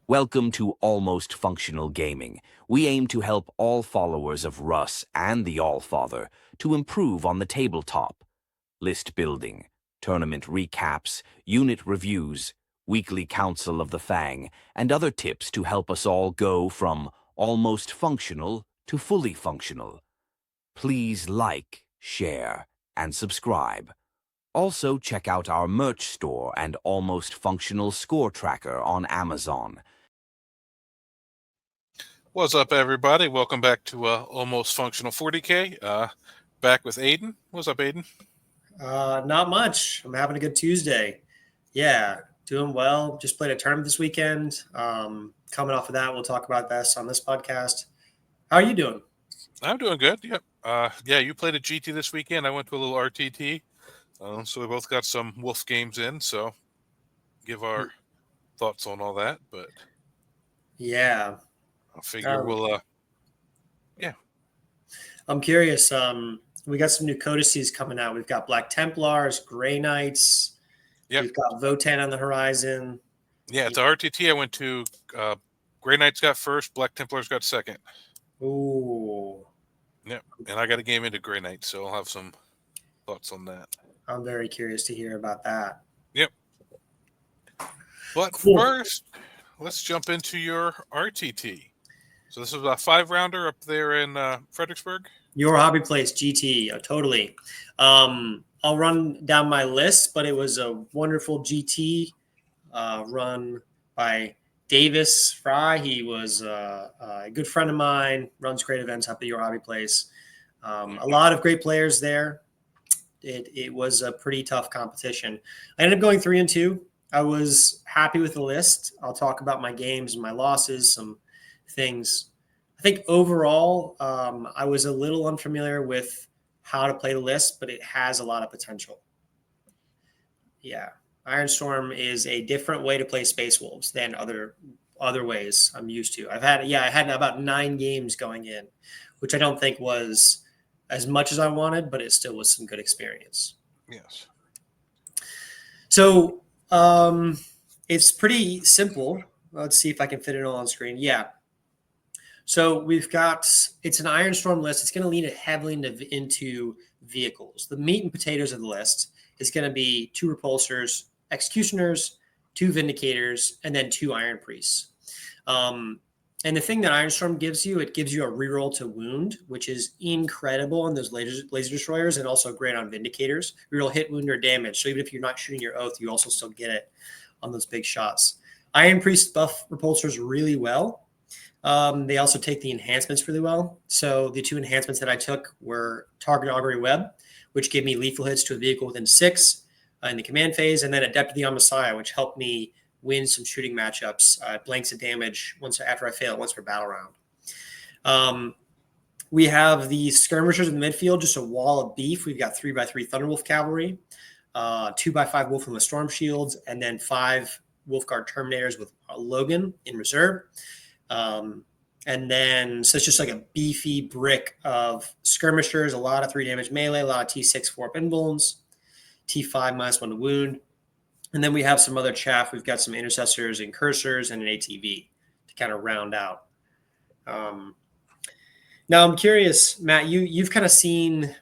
Welcome to Almost Functional Gaming. We aim to help all followers of Russ and the Allfather to improve on the tabletop. List building, tournament recaps, unit reviews, weekly council of the Fang, and other tips to help us all go from almost functional to fully functional. Please like, share, and subscribe. Also, check out our merch store and Almost Functional score tracker on Amazon. What's up, everybody? Welcome back to Almost Functional 40K. Back with Aiden. What's up, Aiden? Not much. I'm having a good Tuesday. Yeah, doing well. Just played a tournament this weekend. Coming off of that, we'll talk about this on this podcast. How are you doing? I'm doing good. Yep. You played a GT this weekend. I went to a little RTT. So we both got some Wolf games in. So give our thoughts on all that. But yeah, I figure we'll. I'm curious. We got some new codices coming out. We've got Black Templars, Grey Knights. Yep. We've got Votan on the horizon. Yeah, it's RTT I went to. Grey Knights got first. Black Templars got second. Ooh. Yep. And I got a game into Grey Knights, so I'll have some thoughts on that. I'm very curious to hear about that. Yep. But first, let's jump into your RTT. So this is a 5-rounder up there in Fredericksburg? Your hobby place, GT, totally. I'll run down my list, but it was a wonderful GT run by Davis Fry. He was a good friend of mine, runs great events up at Your Hobby Place. A lot of great players there. It was a pretty tough competition. I ended up going 3-2. I was happy with the list. I'll talk about my games and my losses, some things. I think overall, I was a little unfamiliar with how to play the list, but it has a lot of potential. Yeah. Ironstorm is a different way to play Space Wolves than other ways I'm used to. I had about 9 games going in, which I don't think was as much as I wanted, but it still was some good experience. Yes. So it's pretty simple. Let's see if I can fit it all on screen. Yeah. So it's an Ironstorm list. It's going to lean it heavily into vehicles. The meat and potatoes of the list is going to be 2 repulsors, executioners, 2 vindicators, and then 2 iron priests. And the thing that Ironstorm gives you, it gives you a reroll to wound, which is incredible on those laser destroyers, and also great on vindicators. Reroll hit, wound, or damage. So even if you're not shooting your oath, you also still get it on those big shots. Iron priest buff repulsors really well. They also take the enhancements really well. So the 2 enhancements that I took were Target Augury Web, which gave me lethal hits to a vehicle within 6 in the command phase, and then Adept of the Messiah, which helped me win some shooting matchups, blanks of damage after I fail once per battle round. We have the skirmishers in the midfield, just a wall of beef. We've got 3x3 Thunderwolf Cavalry, 2x5 Wolf with Storm Shields, and then 5 Wolfguard Terminators with Logan in reserve. And then, so it's just like a beefy brick of skirmishers, a lot of 3 damage melee, a lot of T6 4 invulns, T5 -1 to wound. And then we have some other chaff. We've got some intercessors and cursors and an ATV to kind of round out. Now I'm curious, Matt, you've kind of seen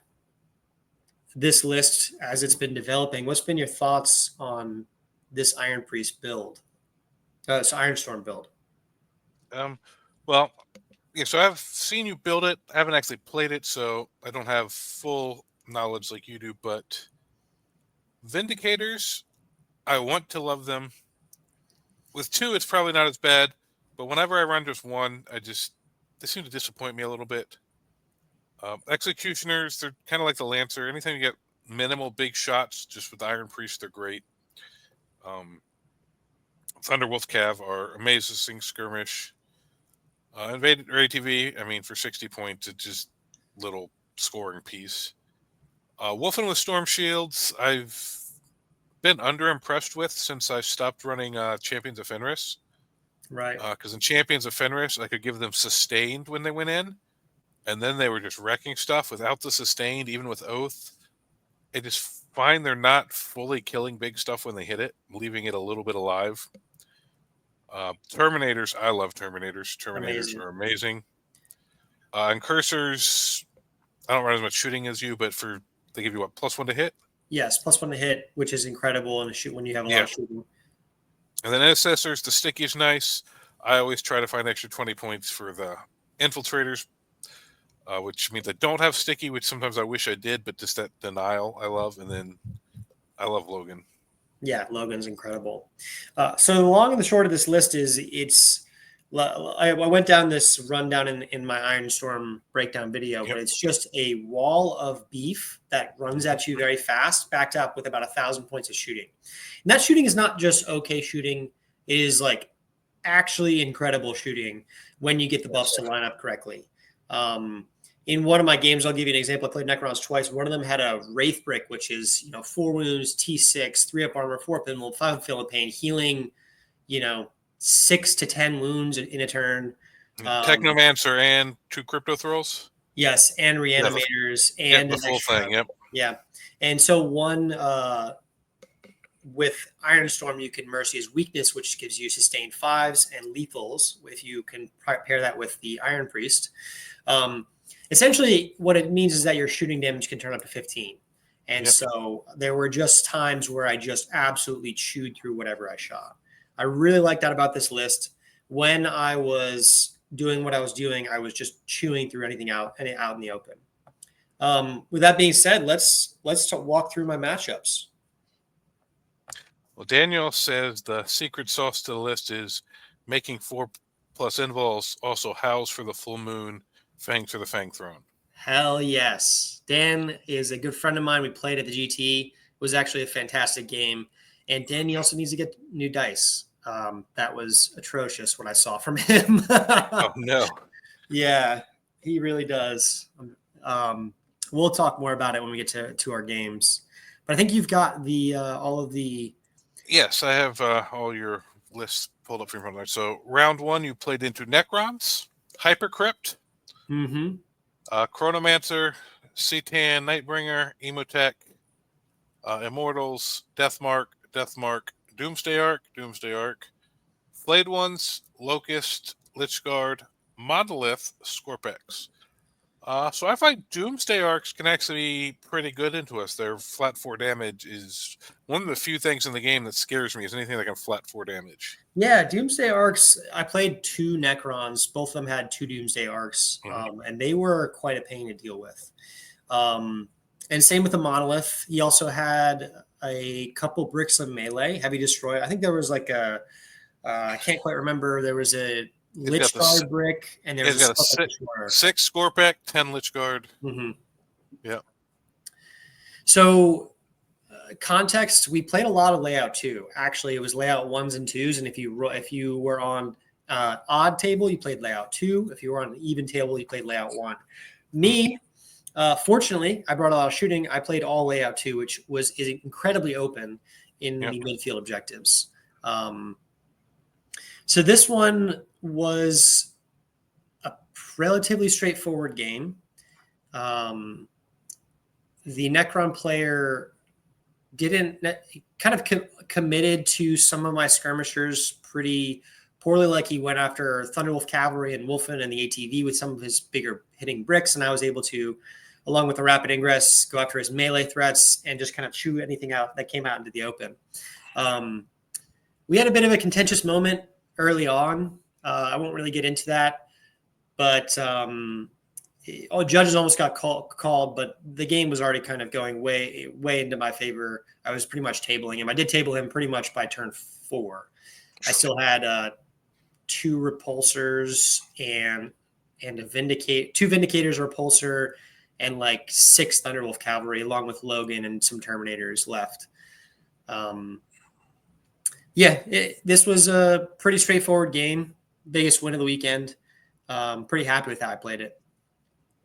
this list as it's been developing. What's been your thoughts on this Iron Priest build? This Ironstorm build? So I've seen you build it. I haven't actually played it, so I don't have full knowledge like you do, but Vindicators, I want to love them. With 2, it's probably not as bad, but whenever I run just 1, they seem to disappoint me a little bit. Executioners, they're kind of like the Lancer. Anything you get minimal big shots, just with Iron Priest, they're great. Thunderwolf Cav are amazing skirmish. Invader ATV, I mean, for 60 points, it's just little scoring piece. Wolfen with Storm Shields, I've been underimpressed with since I stopped running Champions of Fenris. Right. Because in Champions of Fenris, I could give them sustained when they went in, and then they were just wrecking stuff without the sustained, even with Oath. I just find they're not fully killing big stuff when they hit it, leaving it a little bit alive. Terminators, I love Terminators. Terminators Amazing. are amazing. And cursors, I don't run as much shooting as you, but they give you what, +1 to hit? Yes, +1 to hit, which is incredible in a shoot when you have a lot of shooting. And then assessors, the sticky is nice. I always try to find extra 20 points for the infiltrators, which means I don't have sticky, which sometimes I wish I did, but just that denial I love. And then I love Logan. Yeah, Logan's incredible. So the long and the short of this list is I went down this rundown in my Iron Storm breakdown video, but it's just a wall of beef that runs at you very fast, backed up with about 1,000 points of shooting. And that shooting is not just okay shooting; it is like actually incredible shooting when you get the buffs to line up correctly. In one of my games, I'll give you an example. I played Necrons twice. One of them had a Wraith Brick, which is 4 wounds, T6, 3 up armor, 4 up inval, 5 feel of pain, healing 6 to 10 wounds in a turn. Technomancer and 2 crypto throws. Yes, and reanimators and the full thing. Yep. Yeah, and so one with Iron Storm, you can Mercy his weakness, which gives you sustained 5s and lethals. If you can pair that with the Iron Priest. Essentially, what it means is that your shooting damage can turn up to 15. And so there were just times where I just absolutely chewed through whatever I shot. I really like that about this list. When I was doing what I was doing, I was just chewing through anything out in the open. With that being said, let's walk through my matchups. Well, Daniel says the secret sauce to the list is making 4+ invols, also howls for the full moon, fangs for the Fang Throne. Hell yes. Dan is a good friend of mine. We played at the GT. It was actually a fantastic game. And Dan, he also needs to get new dice. That was atrocious what I saw from him. Oh, no. Yeah, he really does. We'll talk more about it when we get to our games. But I think you've got all of the... Yes, I have all your lists pulled up from front there. So round 1, you played into Necrons, Hypercrypt, Chronomancer, Cetan, Nightbringer, Emotech, Immortals, Deathmark, Doomsday Arc, Flayed Ones, Locust, Lichguard, Monolith, Scorpex. So I find Doomsday Arcs can actually be pretty good into us. Their flat 4 damage is one of the few things in the game that scares me, is anything that can flat 4 damage. Yeah, Doomsday Arcs, I played 2 Necrons. Both of them had 2 Doomsday Arcs, and they were quite a pain to deal with. And same with the Monolith. He also had a couple bricks of melee, heavy destroy. I think there was like I can't quite remember. There was a Lichguard brick, and there's got a 6 Scorpec, 10 Lichguard. Yeah. So, context: we played a lot of layout 2. Actually, it was layout 1s and 2s, and if you were on odd table, you played layout 2. If you were on an even table, you played layout 1. Me, fortunately, I brought a lot of shooting. I played all layout 2, which is incredibly open in the midfield objectives. So this one was a relatively straightforward game. The Necron player committed to some of my skirmishers pretty poorly. Like he went after Thunderwolf Cavalry and Wolfen and the ATV with some of his bigger hitting bricks, and I was able to, along with the rapid ingress, go after his melee threats and just kind of chew anything out that came out into the open. We had a bit of a contentious moment early on. I won't really get into that, but judges almost got called, but the game was already kind of going way into my favor. I was pretty much tabling him. I did table him pretty much by turn 4. I still had 2 repulsors and 2 Vindicators repulsor and like 6 Thunderwolf Cavalry, along with Logan and some Terminators left. This was a pretty straightforward game. Biggest win of the weekend. Pretty happy with how I played it.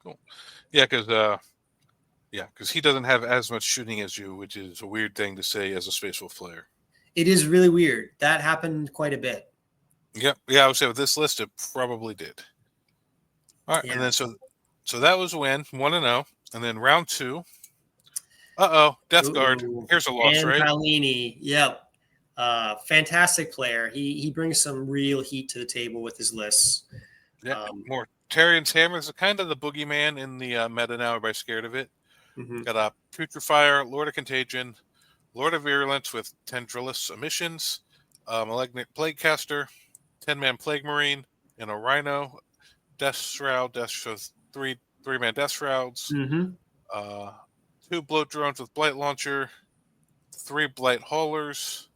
Cool. Yeah, because he doesn't have as much shooting as you, which is a weird thing to say as a Space Wolf player. It is really weird. That happened quite a bit. Yep. Yeah, I would say with this list, it probably did. All right, and then so that was a win, 1-0, and then round 2. Death Guard. Here's a loss, and right? Paolini. Yep. Fantastic player. He brings some real heat to the table with his lists. Yeah, Mortarian's Hammer is kind of the boogeyman in the meta now. Everybody's scared of it. Mm-hmm. Got a Putrefier, Lord of Contagion, Lord of Virulence with Tendrilus Emissions, Malignant Plaguecaster, 10-man Plague Marine, and a Rhino, Death Shroud, three-man Death Shrouds, Mm-hmm. 2 Bloat Drones with Blight Launcher, 3 Blight Haulers,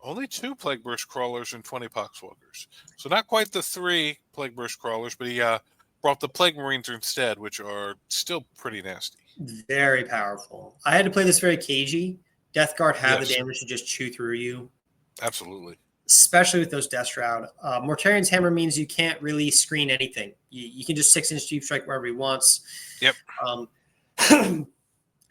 only 2 Plague Burst Crawlers, and 20 Poxwalkers. So not quite the 3 Plague Burst Crawlers, but he brought the Plague Marines instead, which are still pretty nasty. Very powerful. I had to play this very cagey. Death Guard have Yes. the damage to just chew through you. Absolutely. Especially with those Death Shroud. Mortarian's Hammer means you can't really screen anything. You can just 6-inch deep strike wherever he wants. Yep.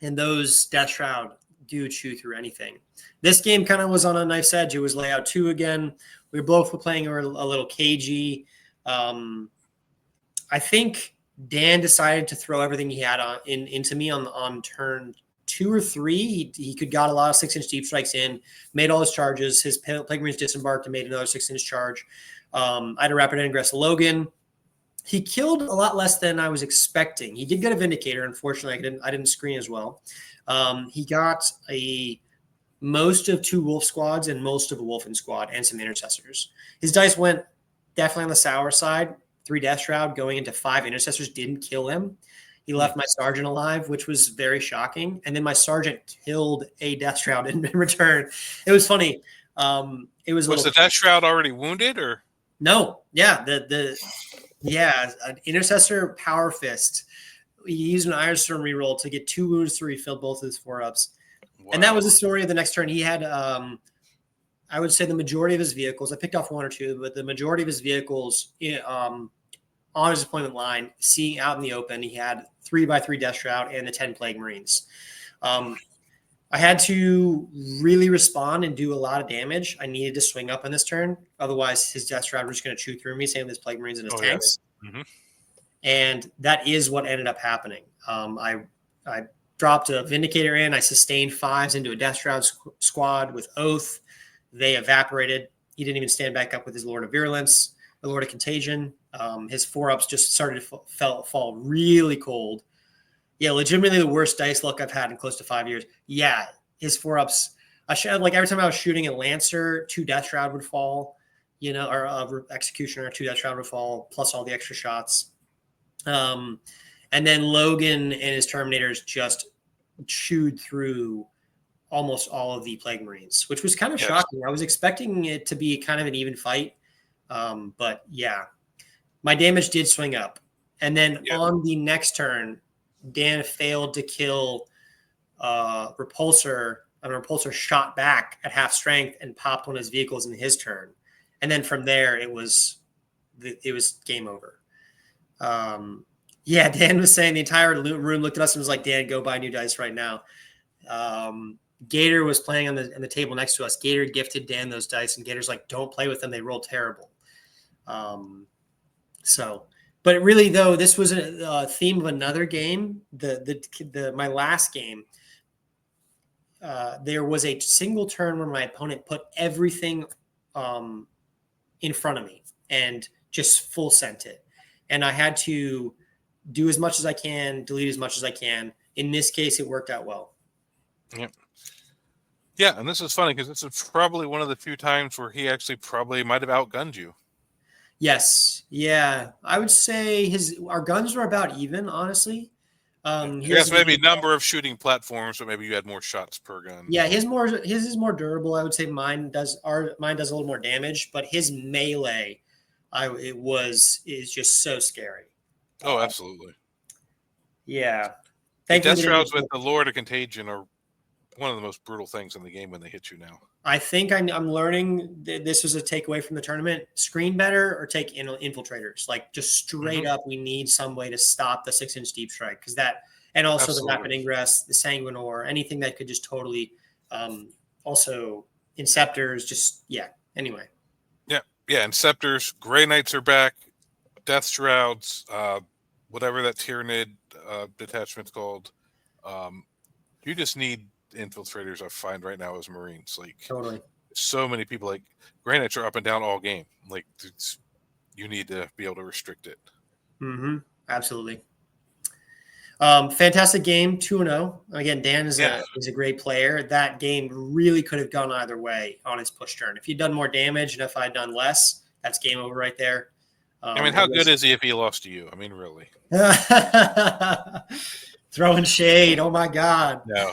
And those Death Shroud do chew through anything. This game kind of was on a knife's edge. It was layout 2 again. We both were playing a little cagey. I think Dan decided to throw everything he had into me on turn 2 or 3. He could got a lot of 6-inch deep strikes in, made all his charges. His Plague Marines disembarked and made another 6-inch charge. I had a rapid ingress Logan. He killed a lot less than I was expecting. He did get a Vindicator. Unfortunately, I didn't screen as well. He got most of 2 Wolf squads and most of a Wolfen squad and some Intercessors. His dice went definitely on the sour side. 3 Death Shroud going into 5 Intercessors didn't kill him. He left my Sergeant alive, which was very shocking. And then my Sergeant killed a Death Shroud in return. It was funny. It was the Death Shroud already wounded, or no? Yeah, an Intercessor Power Fist. He used an Ironstorm reroll to get 2 wounds to refill both of his 4-ups. Wow. And that was the story of the next turn. He had, I would say, the majority of his vehicles. I picked off 1 or 2, but the majority of his vehicles on his deployment line, seeing out in the open, he had 3x3 Death Shroud and the 10 Plague Marines. I had to really respond and do a lot of damage. I needed to swing up on this turn. Otherwise, his Death Shroud was going to chew through me, same with his Plague Marines and his tanks. Yes. Mm-hmm. And that is what ended up happening. I dropped a Vindicator in. I sustained 5s into a Death Shroud squad with Oath. They evaporated. He didn't even stand back up with his Lord of Virulence, the Lord of Contagion. His 4-ups just started to fall really cold. Yeah, legitimately the worst dice luck I've had in close to 5 years. Yeah, his 4-ups. Every time I was shooting a Lancer, 2 Death Shroud would fall, or Executioner, 2 Death Shroud would fall, plus all the extra shots. And then Logan and his Terminators just chewed through almost all of the Plague Marines, which was kind of shocking. I was expecting it to be kind of an even fight. But yeah, my damage did swing up. And then on the next turn, Dan failed to kill Repulsor, and Repulsor shot back at half strength and popped one of his vehicles in his turn. And then from there, it was game over. Dan was saying the entire room looked at us and was like, Dan, go buy new dice right now. Gator was playing on the table next to us. Gator gifted Dan those dice, and Gator's like, don't play with them. They roll terrible. But really, though, this was a theme of another game. My last game, there was a single turn where my opponent put everything in front of me and just full sent it. And I had to do as much as I can, delete as much as I can. In this case, it worked out well. Yep. Yeah, and this is funny because this is probably one of the few times where he actually probably might have outgunned you. Yes. Yeah. I would say our guns were about even, honestly. Yes, maybe number of shooting platforms, but maybe you had more shots per gun. Yeah, his is more durable. I would say mine does a little more damage, but his melee, is just so scary. Oh, absolutely. Yeah. The Death Shrouds with the Lord of Contagion are one of the most brutal things in the game when they hit you now. I think I'm learning this was a takeaway from the tournament. Screen better or take infiltrators. Like just straight up, we need some way to stop the 6-inch deep strike because and also the rapid ingress, the Sanguinor, anything that could just totally also Inceptors, anyway. Yeah, Inceptors, Grey Knights are back, Death Shrouds, whatever that Tyranid detachment's called. You just need infiltrators, I find right now as Marines. Like totally. so many people like granites are up and down all game. Like you need to be able to restrict it. Mm-hmm. Absolutely. Fantastic game, 2-0. Again, Dan is a great player. That game really could have gone either way on his push turn. If he'd done more damage and if I'd done less, that's game over right there. I mean, how good is he if he lost to you? I mean, really. Throwing shade. Oh my God. No.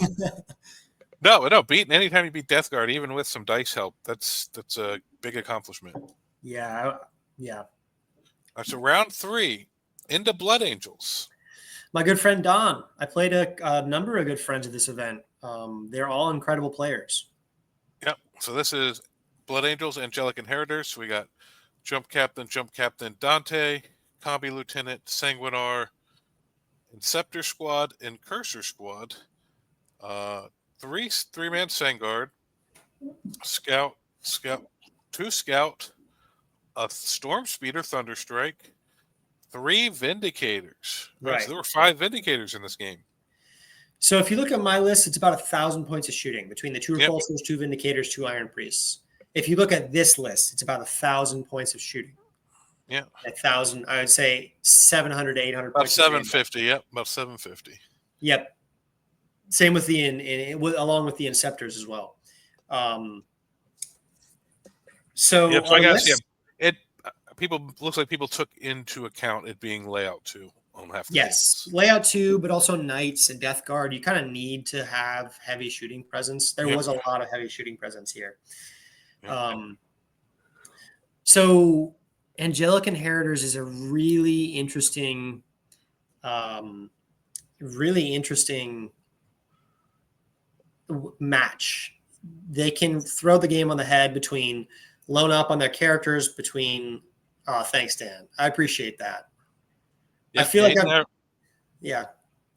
Beating anytime you beat Death Guard, even with some dice help, that's a big accomplishment. Yeah. So round 3 into Blood Angels. My good friend Don. I played a number of good friends at this event. They're all incredible players. Yep. So this is Blood Angels, Angelic Inheritors. So we got Jump Captain Dante, Combi Lieutenant, Sanguinar, Inceptor Squad, and Cursor Squad. Three-man Sangard, Scout, 2 Scout, a Storm Speeder Thunderstrike, 3 Vindicators. Right. So there were 5 Vindicators in this game. So if you look at my list, it's about 1,000 points of shooting between the 2 Repulsors, 2 Vindicators, 2 Iron Priests. If you look at this list, it's about 1,000 points of shooting. Yeah. 1,000, I would say 700 to 800 about points. 750. Yep, about 750. Yep. Same with along with the Inceptors as well. So I guess it looks like people took into account it being layout 2 on half the tables. Layout 2, but also Knights and Death Guard. You kind of need to have heavy shooting presence. There was a lot of heavy shooting presence here. So Angelic Inheritors is a really interesting match. They can throw the game on the head between loan up on their characters, between thanks, Dan. I appreciate that. I feel like Aiden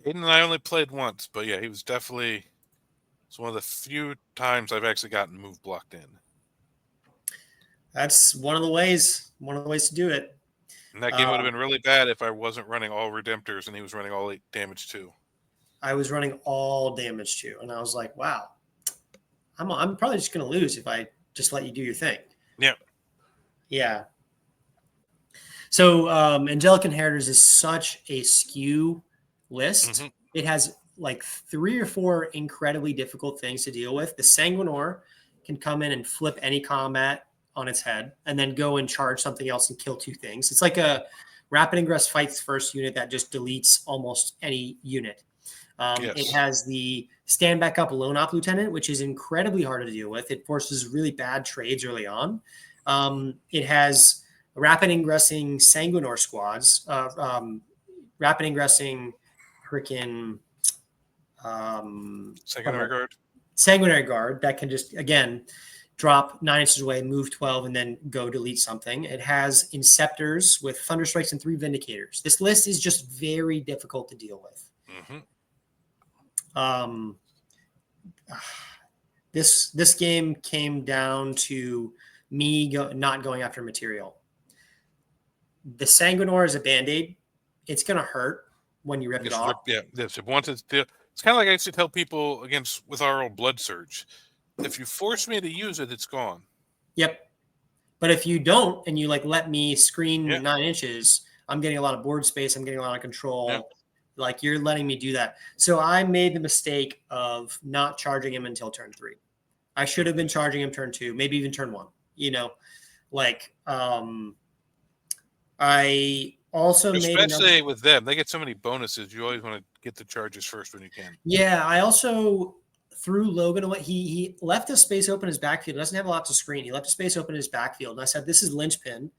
and I only played once, but yeah, he was definitely one of the few times I've actually gotten move blocked in. That's one of the ways to do it. And that game would have been really bad if I wasn't running all Redemptors and he was running all 8 damage too. I was running all damage too, and I was like, wow, I'm probably just going to lose if I just let you do your thing. Yeah. So Angelic Inheritors is such a skew list. Mm-hmm. It has like 3 or 4 incredibly difficult things to deal with. The Sanguinor can come in and flip any combat on its head and then go and charge something else and kill 2 things. It's like a Rapid Ingress Fights First unit that just deletes almost any unit. It has the Stand Back Up Lone Op Lieutenant, which is incredibly hard to deal with. It forces really bad trades early on. It has rapid ingressing Sanguinor squads, rapid ingressing freaking Sanguinary Guard that can just, again, drop 9 inches away, move 12, and then go delete something. It has Inceptors with Thunderstrikes and 3 Vindicators. This list is just very difficult to deal with. Mm-hmm. This game came down to me not going after material. The Sanguinor is a Band-Aid. It's going to hurt when you rip it off. It's kind of like I used to tell people with our old Blood Surge. If you force me to use it, it's gone. Yep. But if you don't, and you let me screen 9 inches, I'm getting a lot of board space. I'm getting a lot of control. Yep. Like, you're letting me do that. So I made the mistake of not charging him until turn 3. I should have been charging him turn 2, maybe even turn 1. I also especially with them, they get so many bonuses. You always want to get the charges first when you can. Yeah, I also threw Logan away. He left a space open in his backfield. He doesn't have a lot to screen. He left a space open in his backfield. And I said, this is linchpin.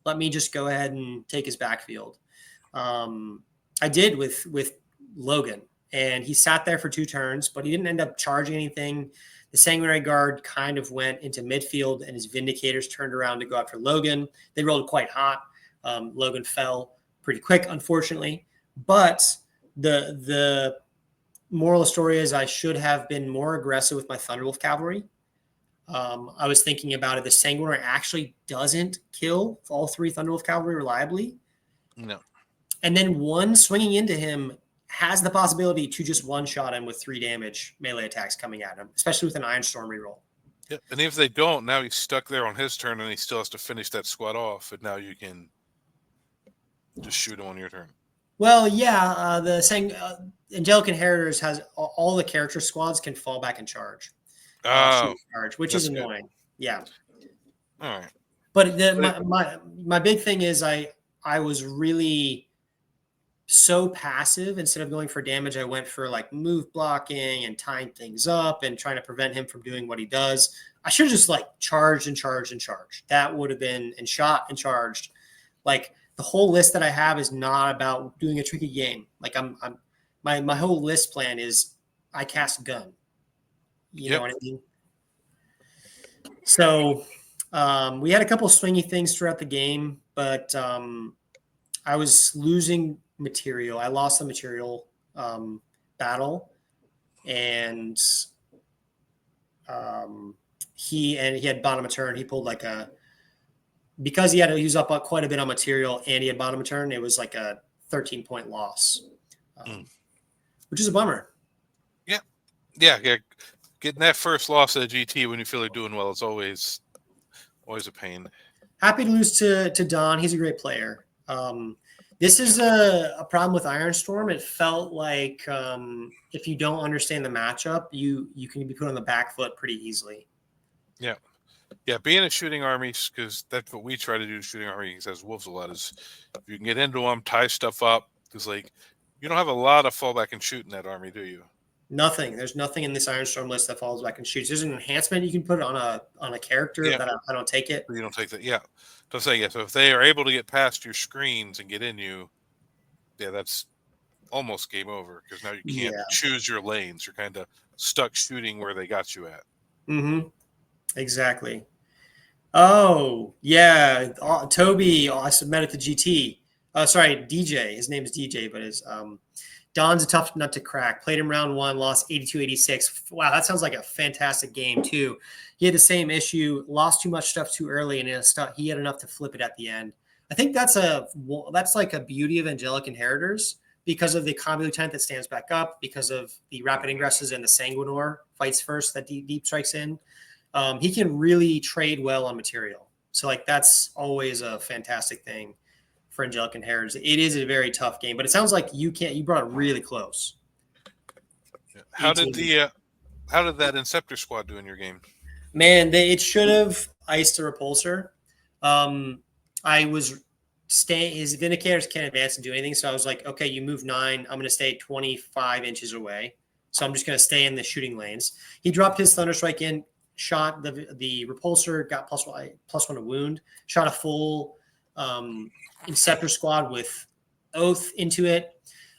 Let me just go ahead and take his backfield. I did with Logan, and he sat there for 2 turns, but he didn't end up charging anything. The Sanguinary Guard kind of went into midfield, and his Vindicators turned around to go after Logan. They rolled quite hot. Logan fell pretty quick, unfortunately. But the moral of the story is I should have been more aggressive with my Thunderwolf Cavalry. I was thinking about it. The Sanguinary actually doesn't kill all 3 Thunderwolf Cavalry reliably. No. And then one swinging into him has the possibility to just one-shot him with 3 damage melee attacks coming at him, especially with an Iron Storm reroll. Yep. And if they don't, now he's stuck there on his turn, and he still has to finish that squad off. And now you can just shoot him on your turn. Well, yeah, the saying Angelic Inheritors has all the character squads can fall back and charge, Oh, charge, which is that's good. annoying. Yeah, All right. but my big thing is I was really so passive. Instead of going for damage, I went for like move blocking and tying things up and trying to prevent him from doing what he does. I should have just like charged and charged and charged. That would have been and shot and charged. Like the whole list that I have is not about doing a tricky game. Like my whole list plan is I cast gun. You know what I mean? So we had a couple swingy things throughout the game, but I was losing material. I lost the material battle, and he had bottom of turn. He pulled like because he had to use up quite a bit on material, and he had bottom of turn. It was like a 13-point loss, which is a bummer. Yeah. Getting that first loss at a GT when you feel like doing well is always a pain. Happy to lose to Don. He's a great player. This is a problem with Ironstorm. It felt like if you don't understand the matchup, you can be put on the back foot pretty easily. Yeah. Yeah, being a shooting armies, because that's what we try to do, shooting armies as Wolves a lot, is if you can get into them, tie stuff up, because like you don't have a lot of fallback and shoot in that army, do you? Nothing. There's nothing in this Ironstorm list that falls back and shoots. There's an enhancement you can put on a character that I don't take it. You don't take that. Yeah. So say yeah. So if they are able to get past your screens and get in you, yeah, that's almost game over, because now you can't choose your lanes. You're kind of stuck shooting where they got you at. Mm-hmm. Exactly. Oh, yeah. Toby, I met at the GT. Sorry, DJ. His name is DJ, but his Don's a tough nut to crack. Played him round one, lost 82-86. Wow, that sounds like a fantastic game, too. He had the same issue, lost too much stuff too early, and he had enough to flip it at the end. I think that's like a beauty of Angelic Inheritors because of the combi lieutenant that stands back up, because of the rapid ingresses and the Sanguinor fights first that deep strikes in. He can really trade well on material. So like that's always a fantastic thing for Angelic Inheritors. It is a very tough game, but it sounds like you brought it really close. How did that Inceptor squad do in your game? Man, it should have iced a repulsor. I was staying. His Vindicators can't advance and do anything, so I was like, okay, you move 9. I'm going to stay 25 inches away. So I'm just going to stay in the shooting lanes. He dropped his Thunderstrike in, shot the repulsor, got +1 to wound, shot a full Inceptor squad with Oath into it.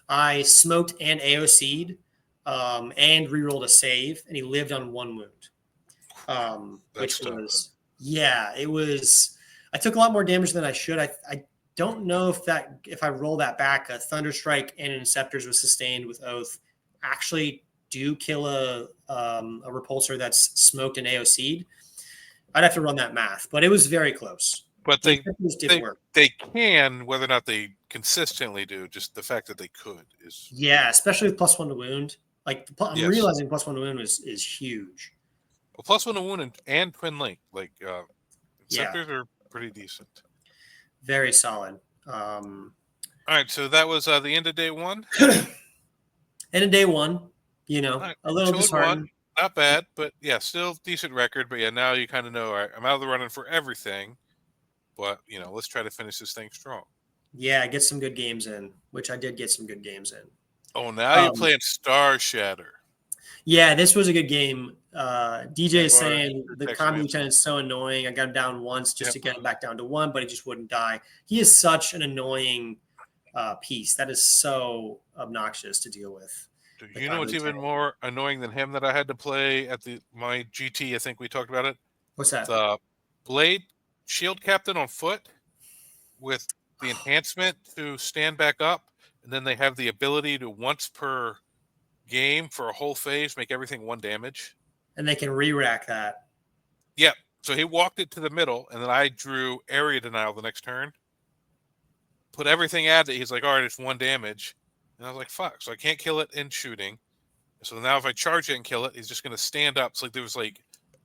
I smoked and AOC'd and rerolled a save, and he lived on 1 wound. Which was it was. I took a lot more damage than I should. I don't know if I roll that back, a Thunderstrike and an Inceptors was sustained with Oath actually do kill a repulsor that's smoked and AOC'd. I'd have to run that math, but it was very close. But they work. They can, whether or not they consistently do, just the fact that they could is especially with +1 to wound. Like I'm realizing +1 to wound is huge. Well, +1 to wound and twin link, like Inceptors are pretty decent. Very solid. All right, so that was the end of day 1. End of day 1. A little disheartened. Not bad, but yeah, still decent record. But yeah, now you kind of know, all right, I'm out of the running for everything. But, let's try to finish this thing strong. Yeah, get some good games in, which I did get some good games in. Oh, now you're playing Star Shatter. Yeah, this was a good game. DJ is saying the combi lieutenant is so annoying. I got him down once just to get him back down to 1, but he just wouldn't die. He is such an annoying piece. That is so obnoxious to deal with. You know what's even more annoying than him that I had to play at my GT? I think we talked about it. What's that? The Blade Shield Captain on foot with the enhancement to stand back up, and then they have the ability to once per game for a whole phase make everything 1 damage. And they can re-rack that. Yep. So he walked it to the middle, and then I drew area denial the next turn. Put everything at it. He's like, all right, it's 1 damage. And I was like, fuck. So I can't kill it in shooting. So now if I charge it and kill it, he's just going to stand up. It's like there was like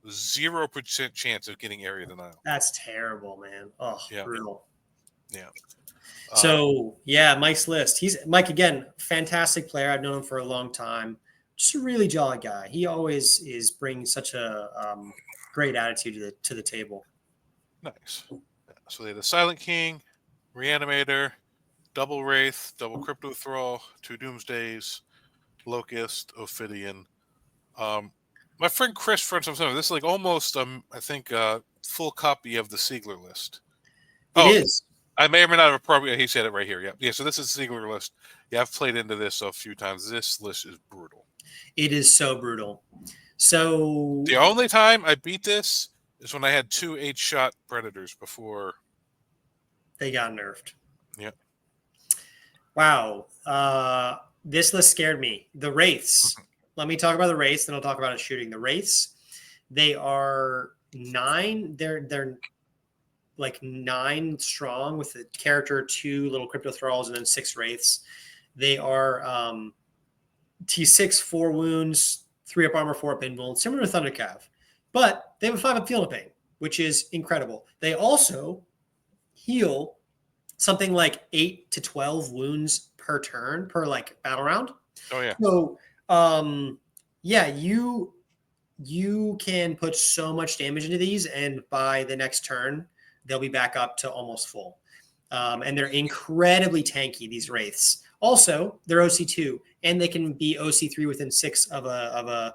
0% chance of getting area denial. That's terrible, man. Oh, Yeah. brutal. Yeah. So yeah, Mike's list. He's Mike again, fantastic player. I've known him for a long time. Just a really jolly guy. He always is bringing such a great attitude to the table. Nice. So they had the Silent King, Reanimator, Double Wraith, Double Crypto Thrall, 2 Doomsdays, Locust, Ophidian. My friend Chris runs some. This is like almost I think full copy of the Siegler list. It is. I may or may not have appropriate. He said it right here. Yeah. Yeah. So this is the Siegler list. Yeah, I've played into this a few times. This list is brutal. It is so brutal. So the only time I beat this is when I had 2 8-shot Predators before they got nerfed. Yeah. Wow. This list scared me. The Wraiths. Let me talk about the Wraiths, then I'll talk about it shooting. The Wraiths, they are 9. They're like 9 strong with the character, 2 little Crypto Thralls, and then 6 Wraiths. They are T6, 4 wounds, 3 up armor, 4 up invuln, similar to Thundercav. But they have a 5 up field of pain, which is incredible. They also heal something like 8 to 12 wounds per turn, per like battle round. Oh, yeah. So, yeah, you can put so much damage into these, and by the next turn, they'll be back up to almost full. And they're incredibly tanky, these Wraiths. Also, they're OC2, and they can be OC3 within 6 of a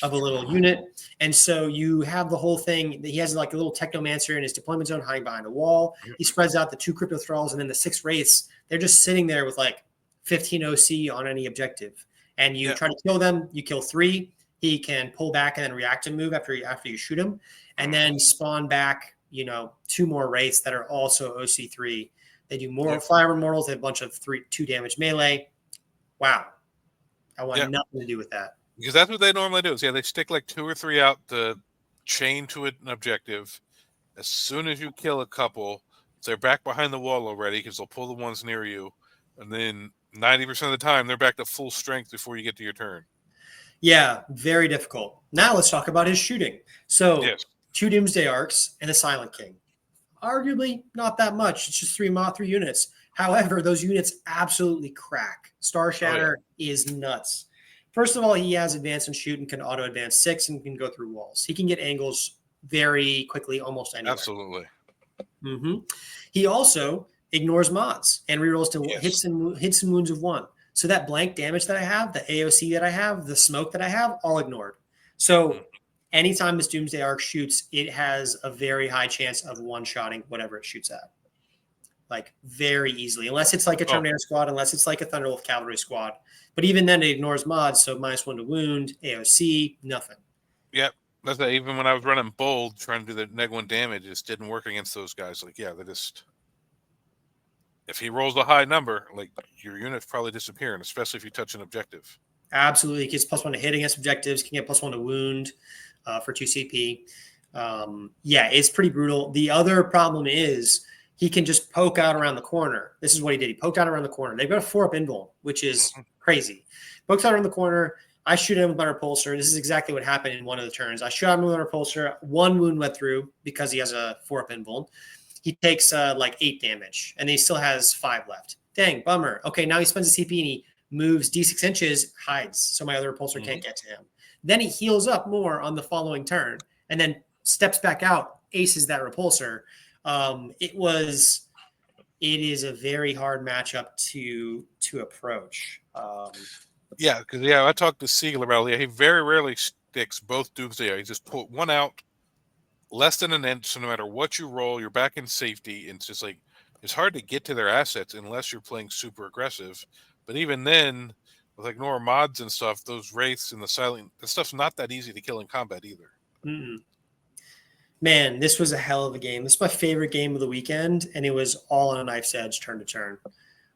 little unit. And so you have the whole thing. He has like a little Technomancer in his deployment zone hiding behind a wall. He spreads out the 2 Crypto Thralls, and then the 6 Wraiths. They're just sitting there with like 15 OC on any objective. And you try to kill them. You kill 3. He can pull back and then react to move after you shoot him, and then spawn back, 2 more Wraiths that are also OC3. They do more Fire Immortals. They have a bunch of 2 damage melee. Wow. I want nothing to do with that. Because that's what they normally do. They stick like 2 or 3 out to chain to an objective. As soon as you kill a couple, they're back behind the wall already because they'll pull the ones near you. And then 90% of the time, they're back to full strength before you get to your turn. Yeah, very difficult. Now let's talk about his shooting. So 2 Doomsday Arcs and a Silent King. Arguably not that much. It's just 3 units. However, those units absolutely crack. Star Shatter is nuts. First of all, he has advance and shoot and can auto advance 6 and can go through walls. He can get angles very quickly, almost anywhere. Absolutely. Mm-hmm. He also ignores mods and rerolls to hits and wounds of 1. So that blank damage that I have, the AOC that I have, the smoke that I have, all ignored. So anytime this Doomsday Arc shoots, it has a very high chance of one-shotting whatever it shoots at. Like very easily, unless it's like a Terminator squad, unless it's like a Thunderwolf cavalry squad. But even then, it ignores mods. So -1 to wound, AOC, nothing. Yep. That's that. Even when I was running bold, trying to do the -1 damage, it just didn't work against those guys. Like, they just. If he rolls a high number, like your unit's probably disappearing, especially if you touch an objective. Absolutely. He gets +1 to hit against objectives, can get +1 to wound for 2 CP. It's pretty brutal. The other problem is he can just poke out around the corner. This is what he did. He poked out around the corner. They've got a 4 up invul, which is crazy. Pokes out around the corner. I shoot him with my repulsor. This is exactly what happened in one of the turns. I shot him with my repulsor. 1 wound went through because he has a 4 up invul. He takes like 8 damage, and he still has 5 left. Dang, bummer. Okay, now he spends a CP, and he moves D6 inches, hides, so my other repulsor can't get to him. Then he heals up more on the following turn, and then steps back out, aces that repulsor. It is a very hard matchup to approach. Because I talked to Siegel about it. He very rarely sticks both Doomsday. He just put one out less than an inch, so no matter what you roll, you're back in safety. And it's just like it's hard to get to their assets unless you're playing super aggressive. But even then, with like Nora mods and stuff, those Wraiths and the Silent, that stuff's not that easy to kill in combat either. Mm-mm. Man, this was a hell of a game. This is my favorite game of the weekend, and it was all on a knife's edge, turn to turn.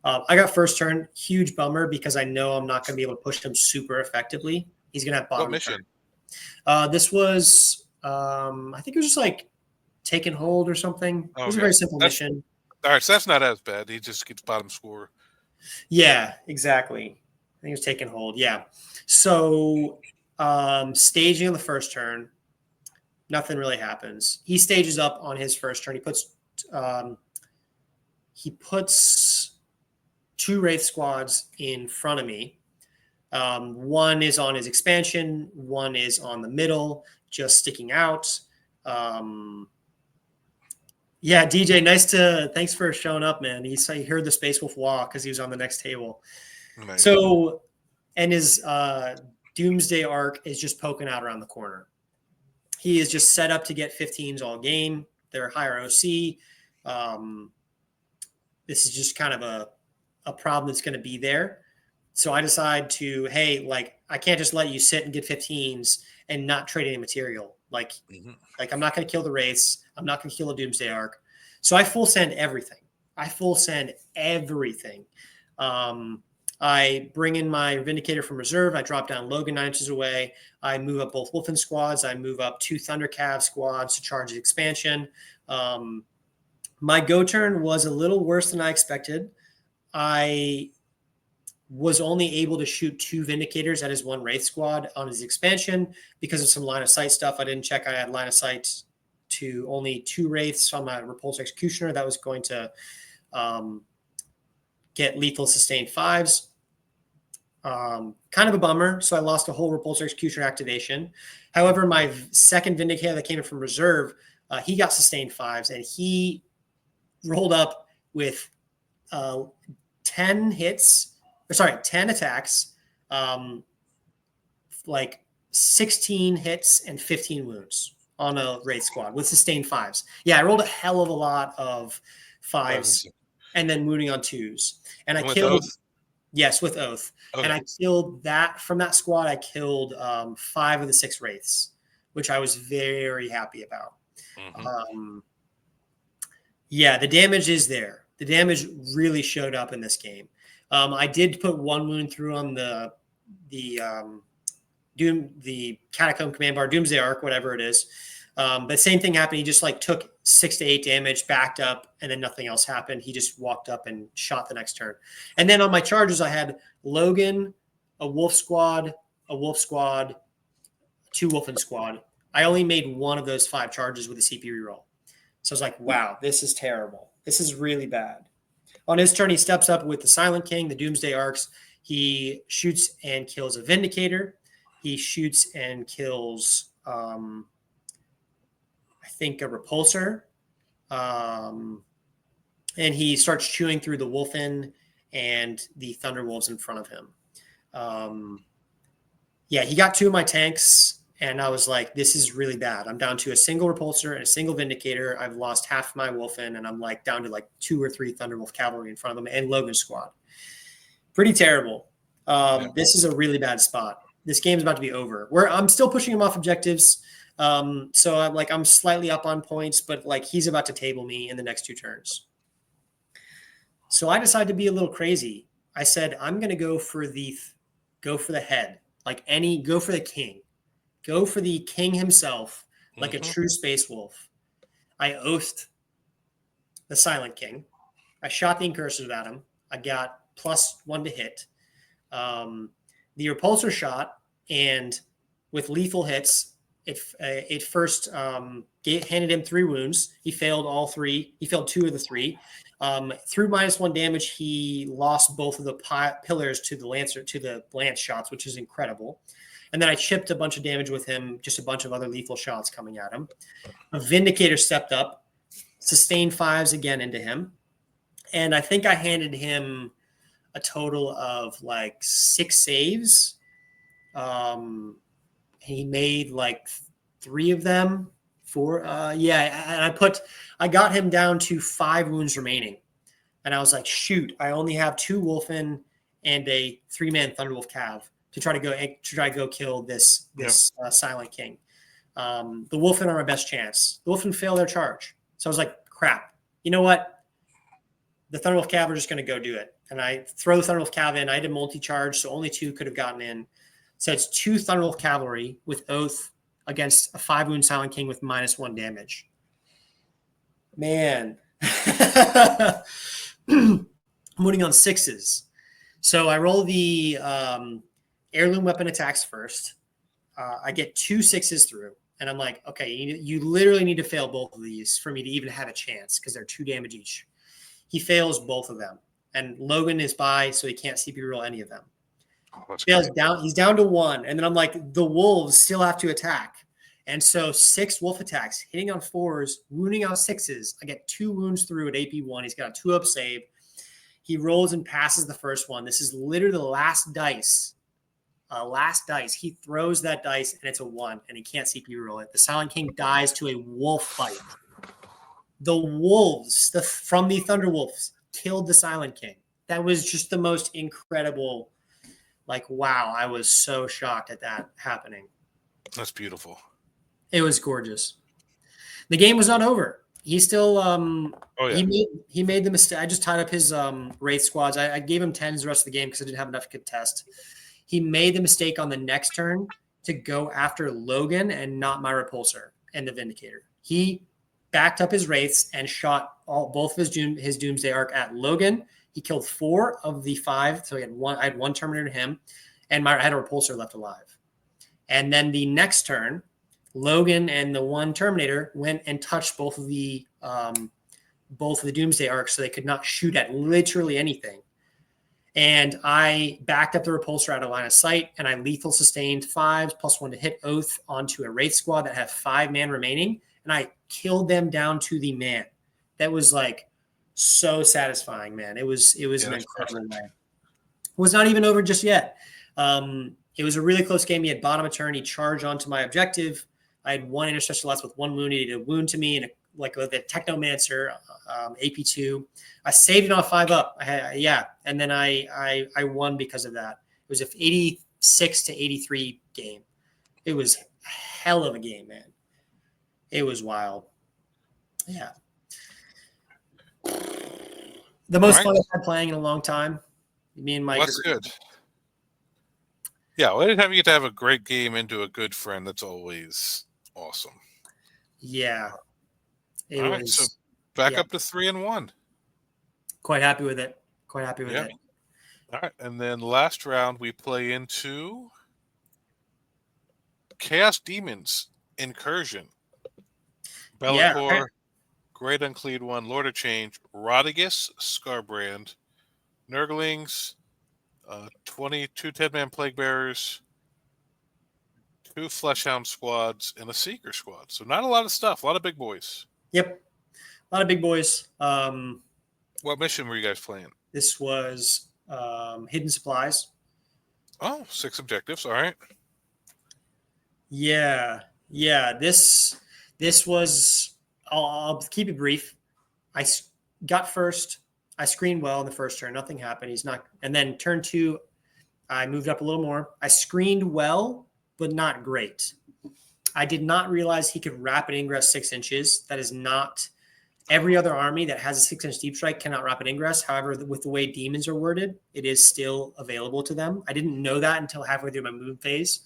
I got first turn, huge bummer because I know I'm not going to be able to push him super effectively. He's going to have bottom What mission? Turn. This was, I think it was just like take and hold or something. It was a very simple mission. All right, so that's not as bad. He just gets bottom score. Yeah, exactly. I think it was take and hold. Yeah. So staging on the first turn, Nothing really happens. He stages up on his first turn. He puts 2 Wraith squads in front of me. One is on his expansion. One is on the middle, just sticking out. Yeah, DJ, thanks for showing up, man. He heard the Space Wolf walk because he was on the next table. Nice. So, and his Doomsday Arc is just poking out around the corner. He is just set up to get 15s all game. They're higher OC. This is just kind of a problem that's going to be there. So I decide to, hey, like, I can't just let you sit and get 15s and not trade any material. Like I'm not going to kill the Wraiths. I'm not going to kill a Doomsday Arc. So I full send everything. I bring in my Vindicator from reserve. I drop down Logan 9 inches away. I move up both Wolfen squads. I move up 2 Thunder Cav squads to charge the expansion. My go turn was a little worse than I expected. I was only able to shoot 2 Vindicators at his 1 Wraith squad on his expansion because of some line of sight stuff. I didn't check. I had line of sight to only 2 Wraiths on my Repulsor Executioner that was going to get lethal sustained 5s. Kind of a bummer. So I lost a whole Repulsor Executioner activation. However, my second Vindicator that came in from reserve, he got sustained 5s, and he rolled up with 10 attacks, like 16 hits and 15 wounds on a Wraith squad with sustained 5s. Yeah, I rolled a hell of a lot of 5s and then wounding on 2s. And I killed Oath? Yes, with Oath. Okay. And I killed that from that squad. I killed 5 of the 6 Wraiths, which I was very happy about. Yeah, the damage is there. The damage really showed up in this game. I did put 1 wound through on the Catacomb Command Bar, Doomsday Arc, whatever it is. But same thing happened. He just like took 6 to 8 damage, backed up, and then nothing else happened. He just walked up and shot the next turn. And then on my charges, I had Logan, a Wolf squad, 2 Wolfen squad. I only made 1 of those 5 charges with a CP reroll. So I was like, wow, this is terrible. This is really bad. On his turn, he steps up with the Silent King, the Doomsday Arcs. He shoots and kills a Vindicator. He shoots and kills, I think, a Repulsor. And he starts chewing through the Wolfen and the Thunderwolves in front of him. Yeah, he got 2 of my tanks. And I was like, this is really bad. I'm down to a single Repulsor and a single Vindicator. I've lost half my Wolfen, and I'm like down to like 2 or 3 Thunderwolf cavalry in front of them and Logan squad. Pretty terrible. This is a really bad spot. This game's about to be over. I'm still pushing him off objectives. So I'm slightly up on points, but like he's about to table me in the next 2 turns. So I decided to be a little crazy. I said, I'm going to go for the head, go for the king. Go for the king himself, like a true Space Wolf. I oathed the Silent King. I shot the Incursors at him. I got +1 to hit. The Repulsor shot, and with lethal hits, it first handed him 3 wounds. He failed all 3. He failed 2 of the 3. Through -1 damage, he lost both of the pillars to the lance shots, which is incredible. And then I chipped a bunch of damage with him, just a bunch of other lethal shots coming at him. A Vindicator stepped up, sustained 5s again into him. And I think I handed him a total of like 6 saves. He made like 3 of them. 4. And I got him down to 5 wounds remaining. And I was like, shoot, I only have 2 Wolfen and a 3-man Thunderwolf Cav to try to go kill this Silent King. The Wolfen are my best chance. The Wolfen fail their charge. So I was like, crap. You know what? The Thunderwolf Cav are just going to go do it. And I throw the Thunderwolf Cav in. I did multi-charge, so only 2 could have gotten in. So it's 2 Thunderwolf Cavalry with Oath against a 5-wound Silent King with -1 damage. Man. I'm winning on 6s. So I roll the heirloom weapon attacks first. I get 2 6s through. And I'm like, okay, you literally need to fail both of these for me to even have a chance because they're 2 damage each. He fails both of them. And Logan is by, so he can't CP roll any of them. Oh, that's Fails great. down. He's down to 1. And then I'm like, the wolves still have to attack. And so 6 wolf attacks, hitting on 4s, wounding on 6s. I get 2 wounds through at AP1. He's got a 2-up save. He rolls and passes the first one. This is literally the last dice. He throws that dice, and it's a 1, and he can't CP roll it. The Silent King dies to a wolf bite. The wolves from the Thunderwolves killed the Silent King. That was just the most incredible. Like, wow, I was so shocked at that happening. That's beautiful. It was gorgeous. The game was not over. He still he made the mistake. I just tied up his Wraith squads. I gave him 10s the rest of the game because I didn't have enough to contest. He made the mistake on the next turn to go after Logan and not my repulsor and the Vindicator. He backed up his Wraiths and shot both of his Doomsday Arc at Logan. He killed 4 of the 5, so he had one. I had 1 Terminator to him, and I had a repulsor left alive. And then the next turn, Logan and the 1 Terminator went and touched both of the Doomsday Arcs, so they could not shoot at literally anything. And I backed up the repulsor out of line of sight, and I lethal sustained 5s +1 to hit Oath onto a Wraith squad that had 5 man remaining, and I killed them down to the man. That was like so satisfying, man. It was an incredible way. It was not even over just yet. It was a really close game. He had bottom of turn. He charged onto my objective. I had 1 intercessor less with 1 wound. He did a wound to me, and the Technomancer AP2. I saved it on 5-up. And then I won because of that. It was an 86 to 83 game. It was a hell of a game, man. It was wild. Yeah. The most fun I've had playing in a long time. Me and Mike. Well, that's good. Yeah, well, anytime you get to have a great game into a good friend, that's always awesome. Yeah. All right, so back up to 3-1. Quite happy with it. All right, and then last round we play into Chaos Demons Incursion. Be'lakor, Great Uncleed One, Lord of Change, Rodigus, Scarbrand, Nurglings, 22 10-man Plague Bearers, 2 Fleshhound squads, and a Seeker squad. So not a lot of stuff, a lot of big boys. Yep. A lot of big boys. What mission were you guys playing? This was Hidden Supplies. Oh, 6 objectives. All right. Yeah. This was. I'll keep it brief. I got first. I screened well in the first turn. Nothing happened. He's not. And then turn 2, I moved up a little more. I screened well, but not great. I did not realize he could rapid ingress 6 inches. That is not. Every other army that has a 6-inch deep strike cannot rapid ingress. However, with the way demons are worded, it is still available to them. I didn't know that until halfway through my move phase.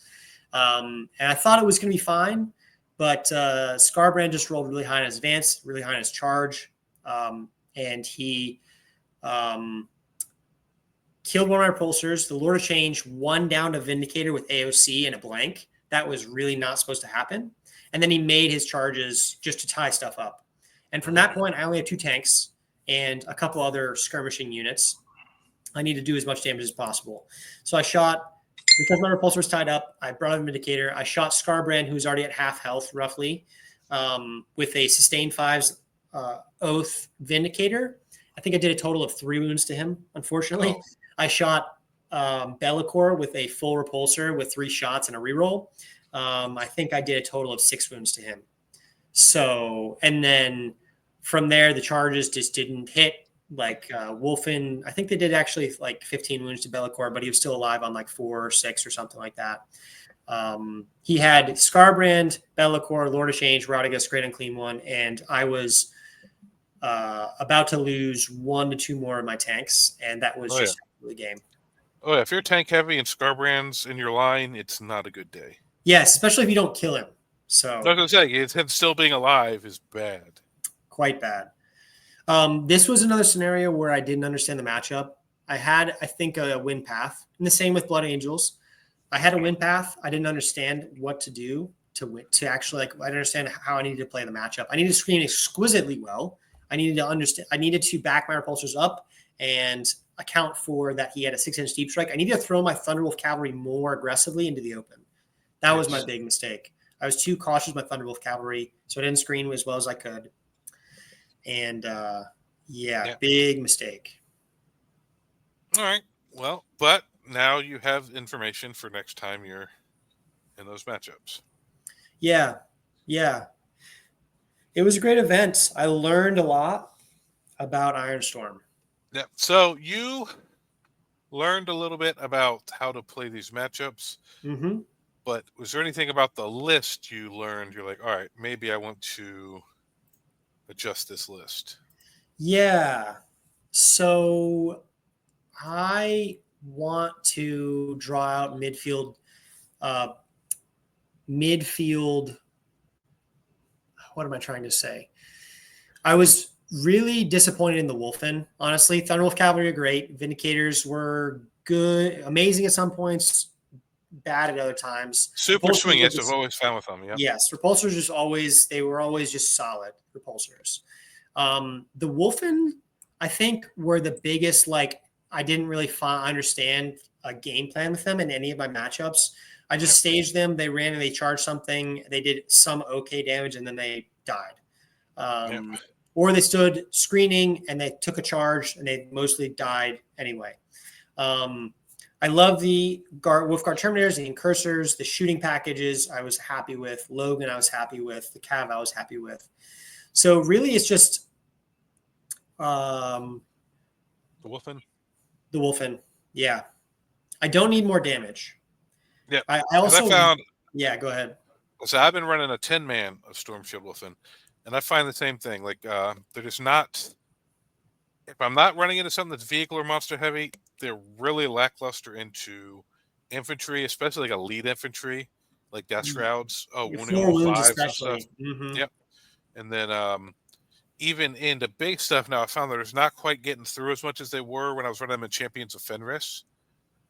And I thought it was going to be fine, but Scarbrand just rolled really high in his advance, really high in his charge. And he killed 1 of my repulsors. The Lord of Change 1 down to Vindicator with AOC and a blank. That was really not supposed to happen. And then he made his charges just to tie stuff up. And from that point, I only had 2 tanks and a couple other skirmishing units. I need to do as much damage as possible. So I shot, because my repulsor was tied up, I brought in Vindicator. I shot Scarbrand, who's already at half health, roughly, with a sustained 5s Oath Vindicator. I think I did a total of 3 wounds to him, unfortunately. Oh. I shot Be'lakor with a full repulsor with 3 shots and a reroll. I think I did a total of 6 wounds to him. So, and then from there, the charges just didn't hit. Like Wolfen, I think they did actually like 15 wounds to Be'lakor, but he was still alive on like 4 or 6 or something like that. He had Scarbrand, Be'lakor, Lord of Change, Rodigus, Great Unclean One, and I was about to lose 1 to 2 more of my tanks, and that was just the game. Oh, yeah. If you're tank heavy and Scarbrand's in your line, it's not a good day. Yes, especially if you don't kill him. So I was going to say, him still being alive is bad. Quite bad. This was another scenario where I didn't understand the matchup. I had, I think, a win path. And the same with Blood Angels. I had a win path. I didn't understand what to do. to win, to actually like I understand how I needed to play the matchup. I needed to screen exquisitely well. I needed to understand. I needed to back my repulsors up and account for that he had a 6-inch deep strike. I needed to throw my Thunderwolf cavalry more aggressively into the open. That was my big mistake. I was too cautious with my Thunderwolf cavalry, so I didn't screen as well as I could. And big mistake. All right. Well, but now you have information for next time you're in those matchups. Yeah. It was a great event. I learned a lot about Ironstorm. Yeah. So you learned a little bit about how to play these matchups. Mm-hmm. But was there anything about the list you learned? You're like, all right, maybe I want to adjust this list. Yeah. So I want to draw out midfield. What am I trying to say? I was really disappointed in the Wolfen, honestly. Thunderwolf Cavalry are great. Vindicators were good, amazing at some points, bad at other times. Super Repulsors swing, were yes, just- I've always found with them. Yeah. Yes, repulsors they were always just solid repulsors. The Wolfen, I think, were the biggest, like, I didn't really understand a game plan with them in any of my matchups. I just staged them. They ran and they charged something. They did some okay damage and then they died. Or they stood screening and they took a charge and they mostly died anyway. I love the Wolfguard Terminators, the Incursors, the shooting packages I was happy with. Logan I was happy with. The Cav I was happy with. So really it's just the Wolfen? The Wolfen, yeah. I don't need more damage. Yeah. I also found. Yeah, go ahead. So I've been running a 10-man of Storm Shield Wolfen, and I find the same thing. Like, they're just not. If I'm not running into something that's vehicle or monster heavy, they're really lackluster into infantry, especially like a lead infantry, like Death Shrouds. Wounding 4 wounds 5s especially. and stuff. Mm-hmm. Yep. And then even into big stuff now, I found that it's not quite getting through as much as they were when I was running them in Champions of Fenris.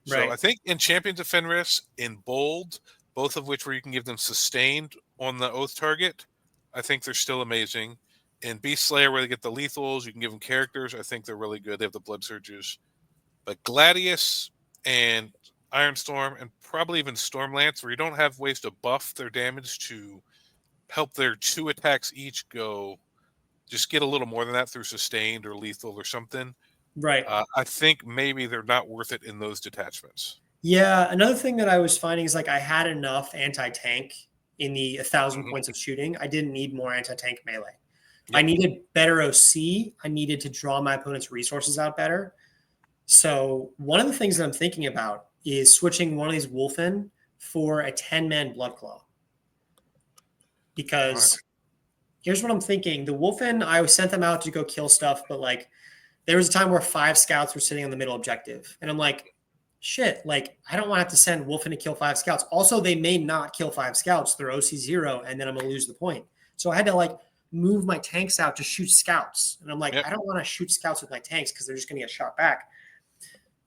So Right. I think in Champions of Fenris, in Bold, both of which where you can give them sustained on the Oath target, I think they're still amazing. In Beast Slayer, where they get the lethals, you can give them characters. I think they're really good. They have the blood surges. But Gladius and Ironstorm, and probably even Stormlance, where you don't have ways to buff their damage to help their 2 attacks each go, just get a little more than that through sustained or lethal or something. Right. I think maybe they're not worth it in those detachments. Yeah. Another thing that I was finding is like I had enough anti-tank in the 1,000 points of shooting. I didn't need more anti-tank melee. Yep. I needed better OC. I needed to draw my opponent's resources out better. So one of the things that I'm thinking about is switching one of these Wolfen for a 10-man Bloodclaw. Because here's what I'm thinking. The Wolfen, I sent them out to go kill stuff, but like there was a time where 5 scouts were sitting on the middle objective. And I'm like, shit, like I don't want to have to send Wolfen to kill 5 scouts. Also, they may not kill 5 scouts. They're OC 0, and then I'm going to lose the point. So I had to like move my tanks out to shoot scouts. And I'm like, I don't want to shoot scouts with my tanks because they're just going to get shot back.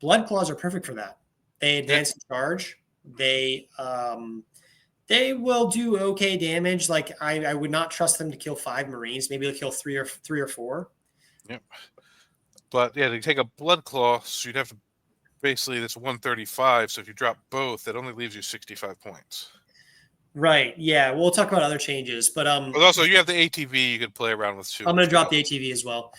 Blood Claws are perfect for that. They advance and charge. They will do okay damage. Like I would not trust them to kill 5 Marines. Maybe they'll kill 3 or 4. Yep. But yeah, they take a Blood Claw, so you'd have to basically that's 135. So if you drop both, that only leaves you 65 points. Right. Yeah. We'll talk about other changes, but also you have the ATV you could play around with too. I'm going to drop the ATV as well.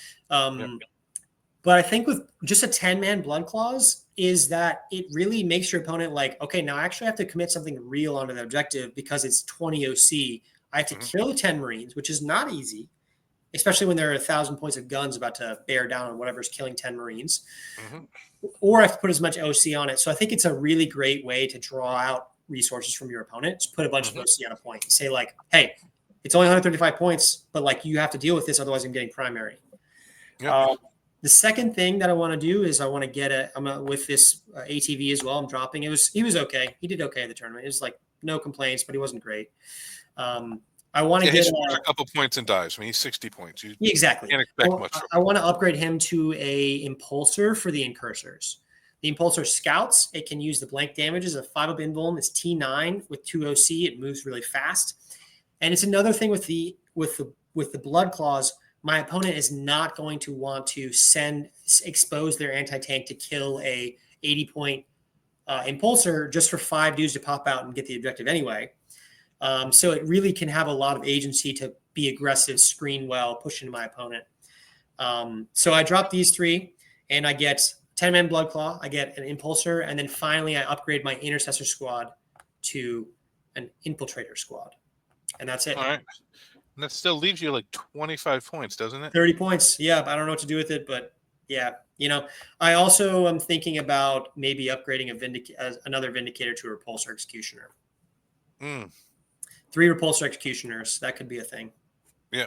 But I think with just a 10-man Blood Claws is that it really makes your opponent like, okay, now I actually have to commit something real onto the objective because it's 20 OC. I have to kill 10 Marines, which is not easy, especially when there are 1,000 points of guns about to bear down on whatever's killing 10 Marines. Or I have to put as much OC on it. So I think it's a really great way to draw out resources from your opponent. Just put a bunch of OC on a point and say like, hey, it's only 135 points, but like you have to deal with this. Otherwise I'm getting primary. The second thing that I want to do is I want to get with this ATV as well. I'm dropping. He was okay. He did okay at the tournament. It was like no complaints, but he wasn't great. I want to get a couple points and dies. I mean, he's 60 points. Exactly. Can't expect much. I want to upgrade him to a impulsor for the Incursors. The Impulsor Scouts, it can use the blank damages. A 5-up invuln is T9 with 2 OC. It moves really fast. And it's another thing with the Blood Claws. My opponent is not going to want to expose their anti-tank to kill a 80-point Impulsor just for 5 dudes to pop out and get the objective anyway. So it really can have a lot of agency to be aggressive, screen well, push into my opponent. So I drop these 3, and I get 10-man Blood Claw, I get an Impulsor, and then finally I upgrade my Intercessor squad to an Infiltrator squad. And that's it. All right. And that still leaves you like 25 points, doesn't it? 30 points. Yeah, I don't know what to do with it, but yeah. I also am thinking about maybe upgrading another Vindicator to a Repulsor Executioner. 3 Repulsor Executioners. That could be a thing. Yeah.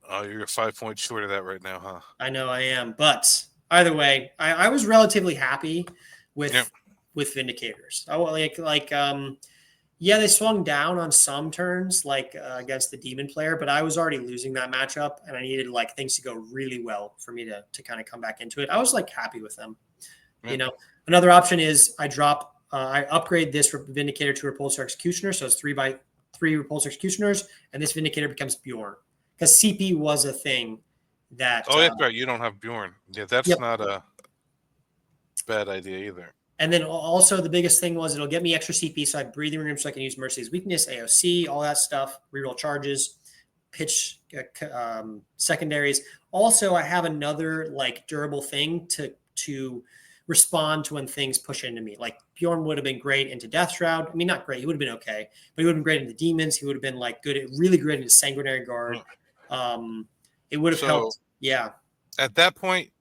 Oh, you're 5 points short of that right now, huh? I know I am. But either way, I was relatively happy with Vindicators. Yeah, they swung down on some turns, against the Demon player, but I was already losing that matchup, and I needed things to go really well for me to kind of come back into it. I was happy with them. Yeah. Another option is I upgrade this Vindicator to Repulsor Executioner, so it's 3 by 3 Repulsor Executioners, and this Vindicator becomes Bjorn, because CP was a thing that. Oh, that's right. You don't have Bjorn. Yeah, that's not a bad idea either. And then also the biggest thing was it'll get me extra CP, so I have Breathing Room, so I can use Mercy's Weakness, AOC, all that stuff, reroll charges, pitch secondaries. Also, I have another durable thing to respond to when things push into me. Bjorn would have been great into Death Shroud. I mean, not great. He would have been okay, but he would have been great into Demons. He would have been really good into Sanguinary Guard. It would have helped. Yeah. At that point,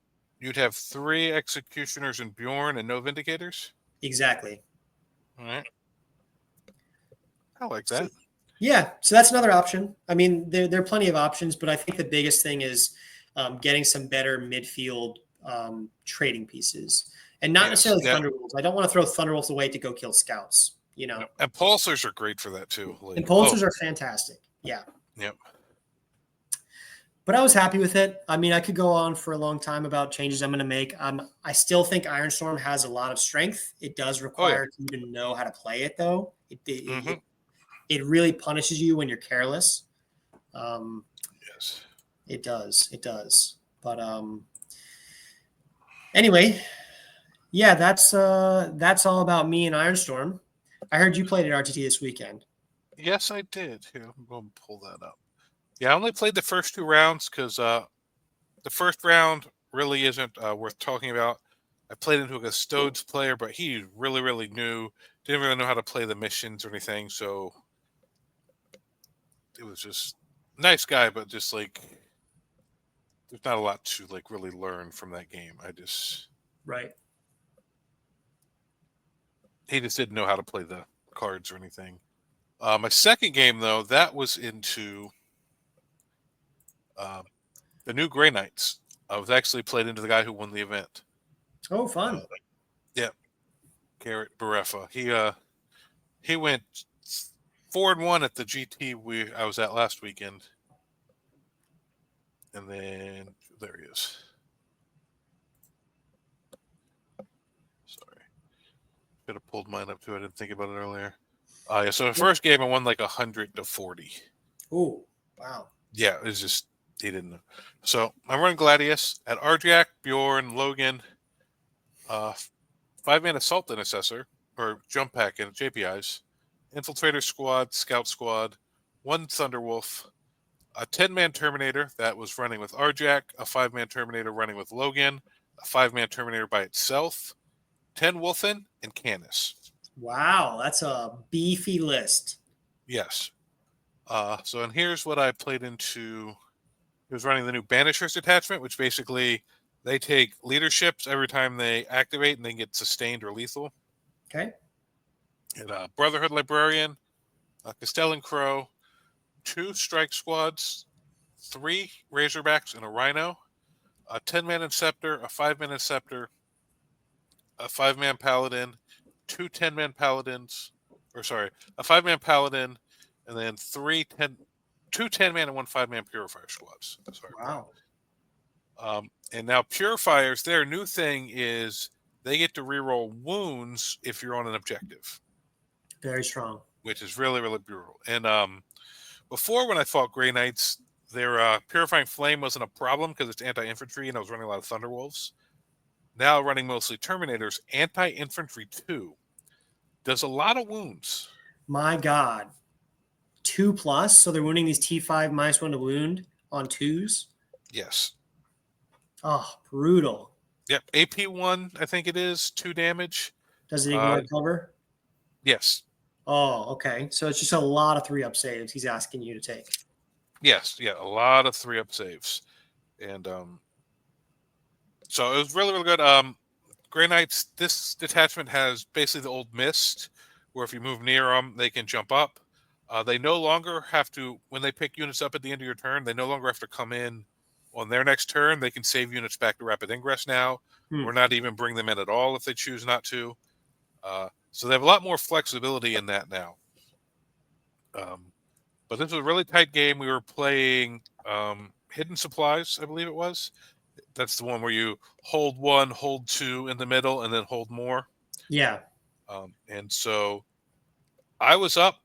you'd have 3 Executioners and Bjorn and no Vindicators? Exactly. All right. I like that. So that's another option. I mean, there are plenty of options, but I think the biggest thing is getting some better midfield trading pieces. And not necessarily Thunderwolves. I don't want to throw Thunderwolves away to go kill Scouts, And Pulsars are great for that, too. Impulsors are fantastic. Yeah. Yep. But I was happy with it. I mean, I could go on for a long time about changes I'm going to make. I still think Ironstorm has a lot of strength. It does require to even know how to play it, though. It really punishes you when you're careless. Yes. It does. It does. But anyway, yeah, that's all about me and Ironstorm. I heard you played at RTT this weekend. Yes, I did. Here, I'm going to pull that up. Yeah, I only played the first 2 rounds because the first round really isn't worth talking about. I played into a Custodes player, but he really, really didn't really know how to play the missions or anything. So it was just nice guy, but just there's not a lot to really learn from that game. He just didn't know how to play the cards or anything. My second game, though, that was into the new Grey Knights. I was actually played into the guy who won the event. Oh, fun! Garrett Bareffa. He went 4-1 at the GT I was at last weekend, and then there he is. Sorry, should have pulled mine up too. I didn't think about it earlier. So the first game I won 100-40. Oh, wow! Yeah, it was just. He didn't know. So I'm running Gladius at Ardriak, Bjorn, Logan, 5-man Assault Intercessor, or Jump Pack and JPIs, Infiltrator Squad, Scout Squad, 1 Thunderwolf, a 10-man Terminator that was running with Ardriak, a 5-man Terminator running with Logan, a 5-man Terminator by itself, 10 Wolfen, and Canis. Wow, that's a beefy list. Yes. And here's what I played into. He was running the new Banishers detachment, which basically they take leaderships every time they activate and they get sustained or lethal. Okay. And Brotherhood Librarian, a Castellan Crow, 2 Strike Squads, 3 Razorbacks, and a Rhino, a 10-man Inceptor, a 5-man Inceptor, a 5-man Paladin, 2 10-man Paladins, a 5-man Paladin, and then 2 10-man and 1 5-man Purifier squads. Wow. And now Purifiers, their new thing is they get to reroll wounds if you're on an objective, Very strong. which is really, really brutal. And before, when I fought Grey Knights, their Purifying Flame wasn't a problem because it's anti-infantry, and I was running a lot of Thunderwolves. Now running mostly Terminators, anti-infantry 2 does a lot of wounds. My God. 2+, so they're wounding these T5 -1 to wound on 2s. Yes. Oh, brutal. Yep. AP1, I think it is, 2 damage. Does it ignore cover? Yes. Oh, okay. So it's just a lot of 3-up saves he's asking you to take. Yes. Yeah, a lot of 3-up saves. And so it was really, really good. Grey Knights, this detachment has basically the old Mist, where if you move near them, they can jump up. They no longer have to, when they pick units up at the end of your turn, they no longer have to come in on their next turn. They can save units back to rapid ingress now, or not even bring them in at all if they choose not to. So they have a lot more flexibility in that now. But this was a really tight game. We were playing Hidden Supplies, I believe it was. That's the one where you hold 1, hold 2 in the middle, and then hold more. Yeah. And so I was up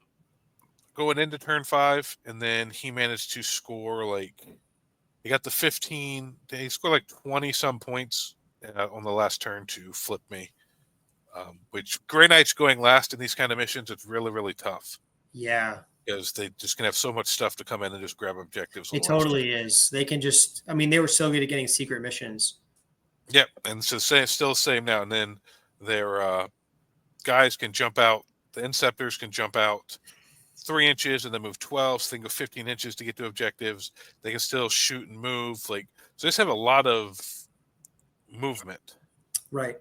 going into turn 5, and then he managed to score he got the 15. He scored 20-some points on the last turn to flip me. Which Grey Knights going last in these kind of missions, it's really, really tough. Yeah. Because they just can have so much stuff to come in and just grab objectives. It totally is. They can just, they were so good at getting secret missions. Yep, and so still the same now. And then their guys can jump out. The Inceptors can jump out 3 inches and then move 12. So they can go 15 inches to get to objectives. They can still shoot and move. So they just have a lot of movement. Right.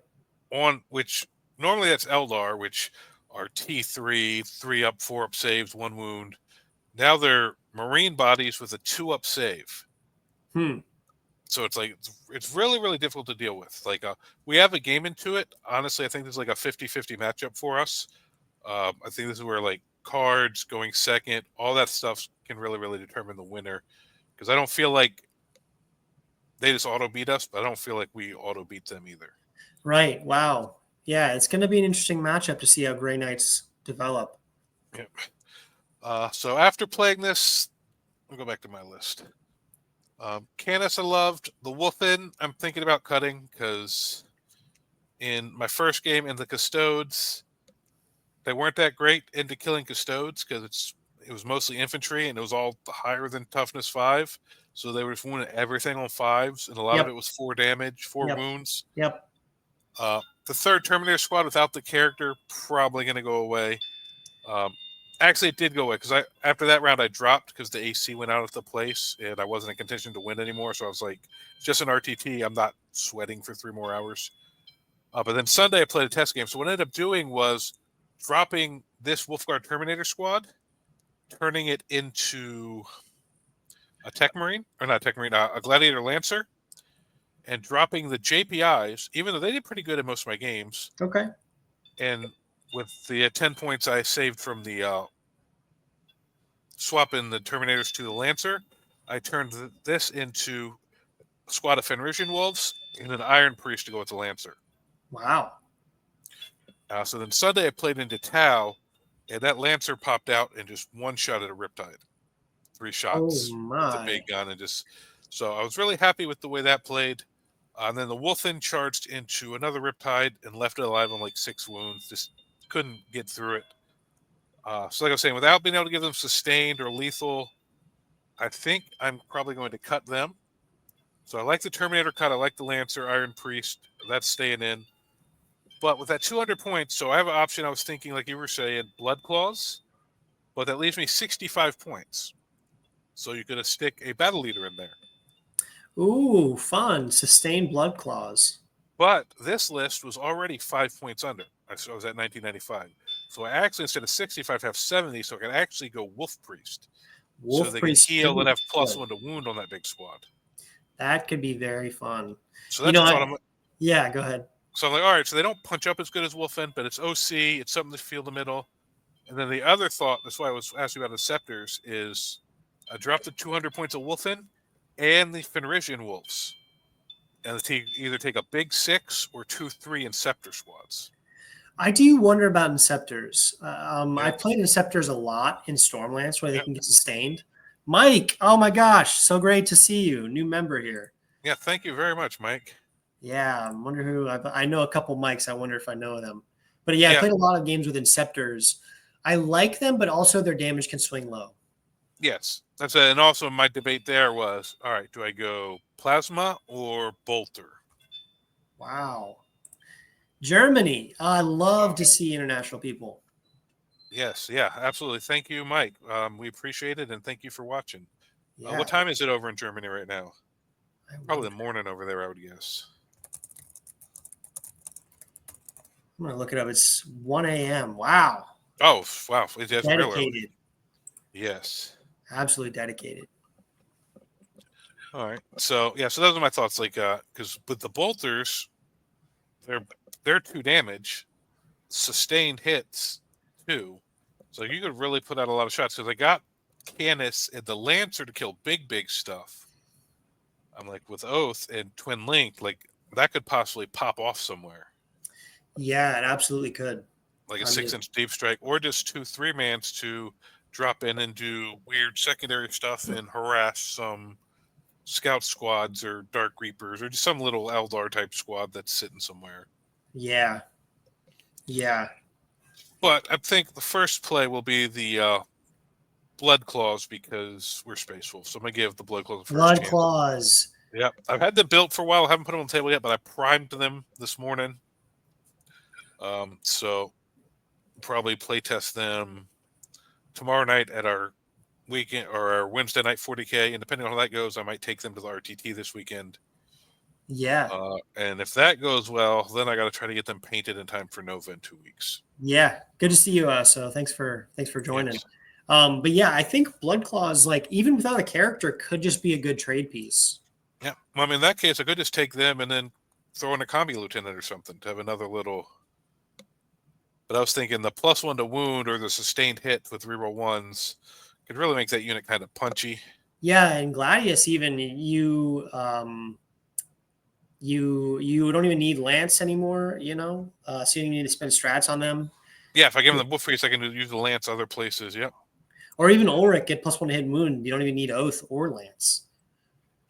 On which normally that's Eldar, which are T3, 3-up, 4-up saves, 1 wound. Now they're Marine bodies with a 2-up save. So it's really, really difficult to deal with. We have a game into it. Honestly, I think there's a 50-50 matchup for us. I think this is where cards going second, all that stuff can really, really determine the winner. Because I don't feel like they just auto beat us, but I don't feel like we auto beat them either. Right. Wow. Yeah, it's going to be an interesting matchup to see how Grey Knights develop. Yep. So after playing this, I'll go back to my list. Canis I loved. The Wolfen I'm thinking about cutting because in my first game in the Custodes, they weren't that great into killing Custodes because it was mostly infantry and it was all higher than toughness 5. So they were just wounding everything on 5s, and a lot of it was 4 damage, 4 wounds. Yep. The third Terminator squad without the character probably going to go away. Actually, it did go away because after that round I dropped because the AC went out of the place and I wasn't in contention to win anymore. So I was like, it's just an RTT. I'm not sweating for 3 more hours. But then Sunday I played a test game. So what I ended up doing was dropping this Wolfguard Terminator squad, turning it into a Tech Marine, or not Tech Marine, a Gladiator Lancer, and dropping the JPIs, even though they did pretty good in most of my games. Okay. And with the 10 points I saved from the swapping the Terminators to the Lancer, I turned this into a squad of Fenrisian Wolves and an Iron Priest to go with the Lancer. Wow. So then Sunday I played into Tau, and that Lancer popped out and just one-shot at a Riptide. 3 shots with a big gun. So I was really happy with the way that played. And then the Wolfen charged into another Riptide and left it alive on 6 wounds. Just couldn't get through it. So like I was saying, without being able to give them sustained or lethal, I think I'm probably going to cut them. So I like the Terminator cut. I like the Lancer, Iron Priest. That's staying in. But with that 200 points, so I have an option. I was thinking, like you were saying, Blood Claws. But that leaves me 65 points. So you're going to stick a Battle Leader in there. Ooh, fun. Sustained Blood Claws. But this list was already 5 points under. I was at 1995. So I actually, instead of 65, have 70, so I can actually go Wolf Priest. So they can heal and have +1 to wound on that big squad. That could be very fun. So that's what yeah, go ahead. So I'm like, all right, so they don't punch up as good as Wolfen, but it's OC, it's something to feel the middle. And then the other thought, that's why I was asking about the Scepters, is I dropped the 200 points of Wolfen and the Fenrisian Wolves. and either take a big 6 or 2-3 Inceptor squads. I do wonder about Inceptors. Yeah. I've played Inceptors a lot in Stormlands where they Yep. can get sustained. Mike, oh my gosh, so great to see you. New member here. Yeah, thank you very much, Mike. Yeah, I wonder who. I know a couple Mikes. I wonder if I know them. But yeah, I Yeah. played a lot of games with Inceptors. I like them, but also their damage can swing low. Yes, that's it. And also my debate there was, all right, do I go Plasma or Bolter? Wow. Germany. I love to see international people. Yes, yeah, absolutely. Thank you, Mike. We appreciate it, and thank you for watching. Yeah. What time is it over in Germany right now? I Probably wonder. the morning over there, I would guess. I'm gonna look it up. It's 1 a.m. Wow. Oh, wow. It is real early. Dedicated. Yes. Absolutely dedicated. All right. So those are my thoughts. Like, because with the bolters, they're 2 damage, sustained hits 2. So you could really put out a lot of shots. Because I got Canis and the Lancer to kill big stuff. I'm like, with Oath and Twin Link, like that could possibly pop off somewhere. Yeah, it absolutely could. Like a 6-inch deep strike, or just 2 3-mans to drop in and do weird secondary stuff and harass some scout squads or Dark Reapers or just some little Eldar type squad that's sitting somewhere. Yeah. Yeah. But I think the first play will be the Blood Claws because we're Space Wolves. So I'm going to give the Blood Claws the first Blood chance. Claws. Yep. I've had them built for a while. I haven't put them on the table yet, but I primed them this morning. So probably play test them tomorrow night at our weekend or our Wednesday night 40K. And depending on how that goes, I might take them to the RTT this weekend. Yeah. And if that goes well, then I got to try to get them painted in time for Nova in 2 weeks. Yeah. Good to see you. So thanks for joining. Yes. But yeah, I think Blood Claws, like even without a character, could just be a good trade piece. Yeah. Well, I mean, in that case, I could just take them and then throw in a combi lieutenant or something to have another little. But I was thinking the +1 to wound or the sustained hit with reroll 1s could really make that unit kind of punchy. Yeah, and Gladius, even you don't even need Lance anymore, so you need to spend strats on them. Yeah, if I give them the Wolf Priest, I can use the Lance other places. Yep. Or even Ulrich get +1 to hit wound. You don't even need Oath or Lance.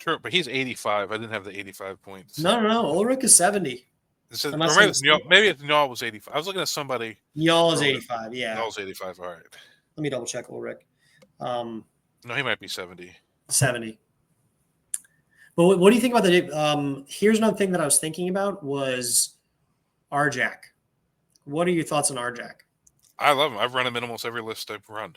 True, but he's 85. I didn't have the 85 points. No. Ulrich is 70. Or maybe Njal was 85. I was looking at somebody. Njal is 85. Yeah. Njal is 85. All right. Let me double check Ulrich. No, he might be 70. 70. But what do you think about the? Here's another thing that I was thinking about was Arjac. What are your thoughts on Arjac? I love him. I've run him in almost every list I've run.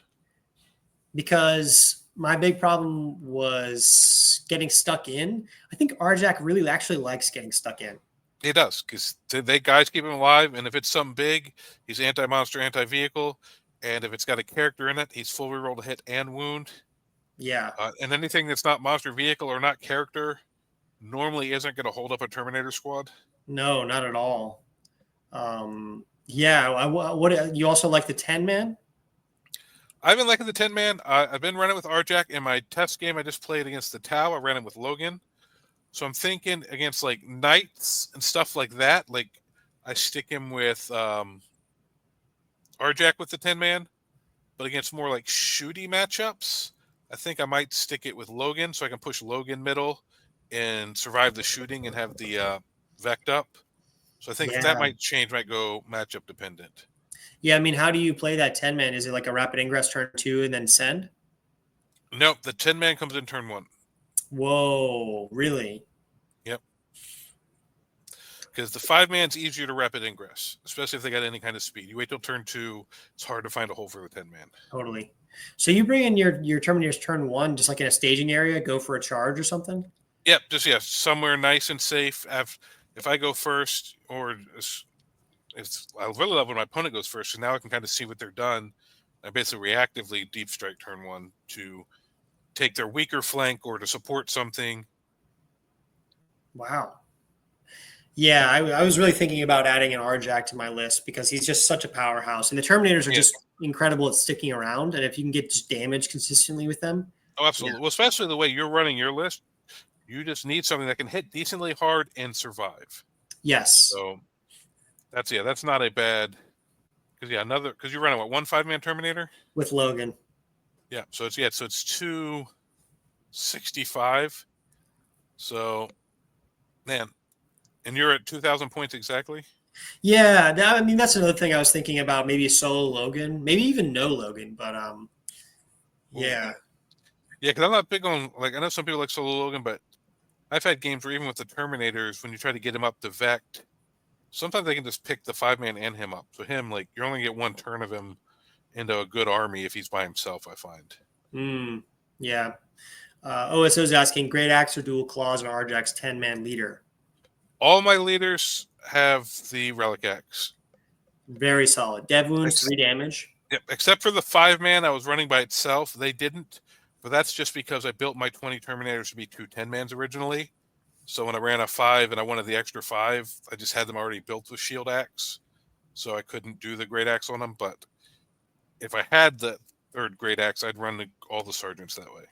Because my big problem was getting stuck in. I think Arjac really actually likes getting stuck in. He does, because they guys keep him alive, and if it's something big, he's anti-monster, anti-vehicle, and if it's got a character in it, he's full reroll to hit and wound. Yeah. And anything that's not monster, vehicle, or not character normally isn't going to hold up a Terminator squad. No, not at all. Yeah. What you also like the 10-man? I've been liking the 10-man. I've been running with Arjac. In my test game I just played against the Tau, I ran it with Logan. So I'm thinking against like Knights and stuff like that. Like I stick him with Arjac with the 10-man. But against more like shooty matchups, I think I might stick it with Logan so I can push Logan middle and survive the shooting and have the Vect up. So I think that might change, might go matchup dependent. Yeah, I mean, how do you play that 10-man? Is it like a rapid ingress turn 2 and then send? Nope, the 10-man comes in turn 1. Whoa, really? Yep. Because the 5-man's easier to rapid ingress, especially if they got any kind of speed. You wait till turn 2, it's hard to find a hole for the 10-man. Totally. So you bring in your Terminators turn 1, just like in a staging area, go for a charge or something? Yep, somewhere nice and safe. If I go first, or I really love when my opponent goes first, because now I can kind of see what they're done. I basically reactively deep strike turn 1 to take their weaker flank or to support something. Wow. Yeah, I was really thinking about adding an Arjac to my list because he's just such a powerhouse. And the Terminators are just incredible at sticking around. And if you can get just damage consistently with them. Oh, absolutely. Yeah. Well, especially the way you're running your list, You just need something that can hit decently hard and survive. Yes. So that's not a bad. Because you run a 1 5-man Terminator With Logan. Yeah, so it's 265. So, man, and you're at 2,000 points exactly. Yeah, I mean that's another thing I was thinking about. Maybe solo Logan, maybe even no Logan. But yeah, Yeah, because I'm not big on I know some people like solo Logan, but I've had games where even with the Terminators, when you try to get him up to Vect, sometimes they can just pick the 5-man and him up. So him, you only get one turn of him into a good army if he's by himself. I find. Yeah. OSO is asking, Great Axe or Dual Claws or Arjax 10-man leader? All my leaders have the Relic Axe. Very solid. Dev wounds, 3 damage. Yep, except for the 5-man I was running by itself. They didn't, but that's just because I built my 20 Terminators to be 2 10-mans originally. So when I ran a 5 and I wanted the extra 5, I just had them already built with Shield Axe. So I couldn't do the Great Axe on them. But if I had the 3rd Great Axe, I'd run all the Sergeants that way.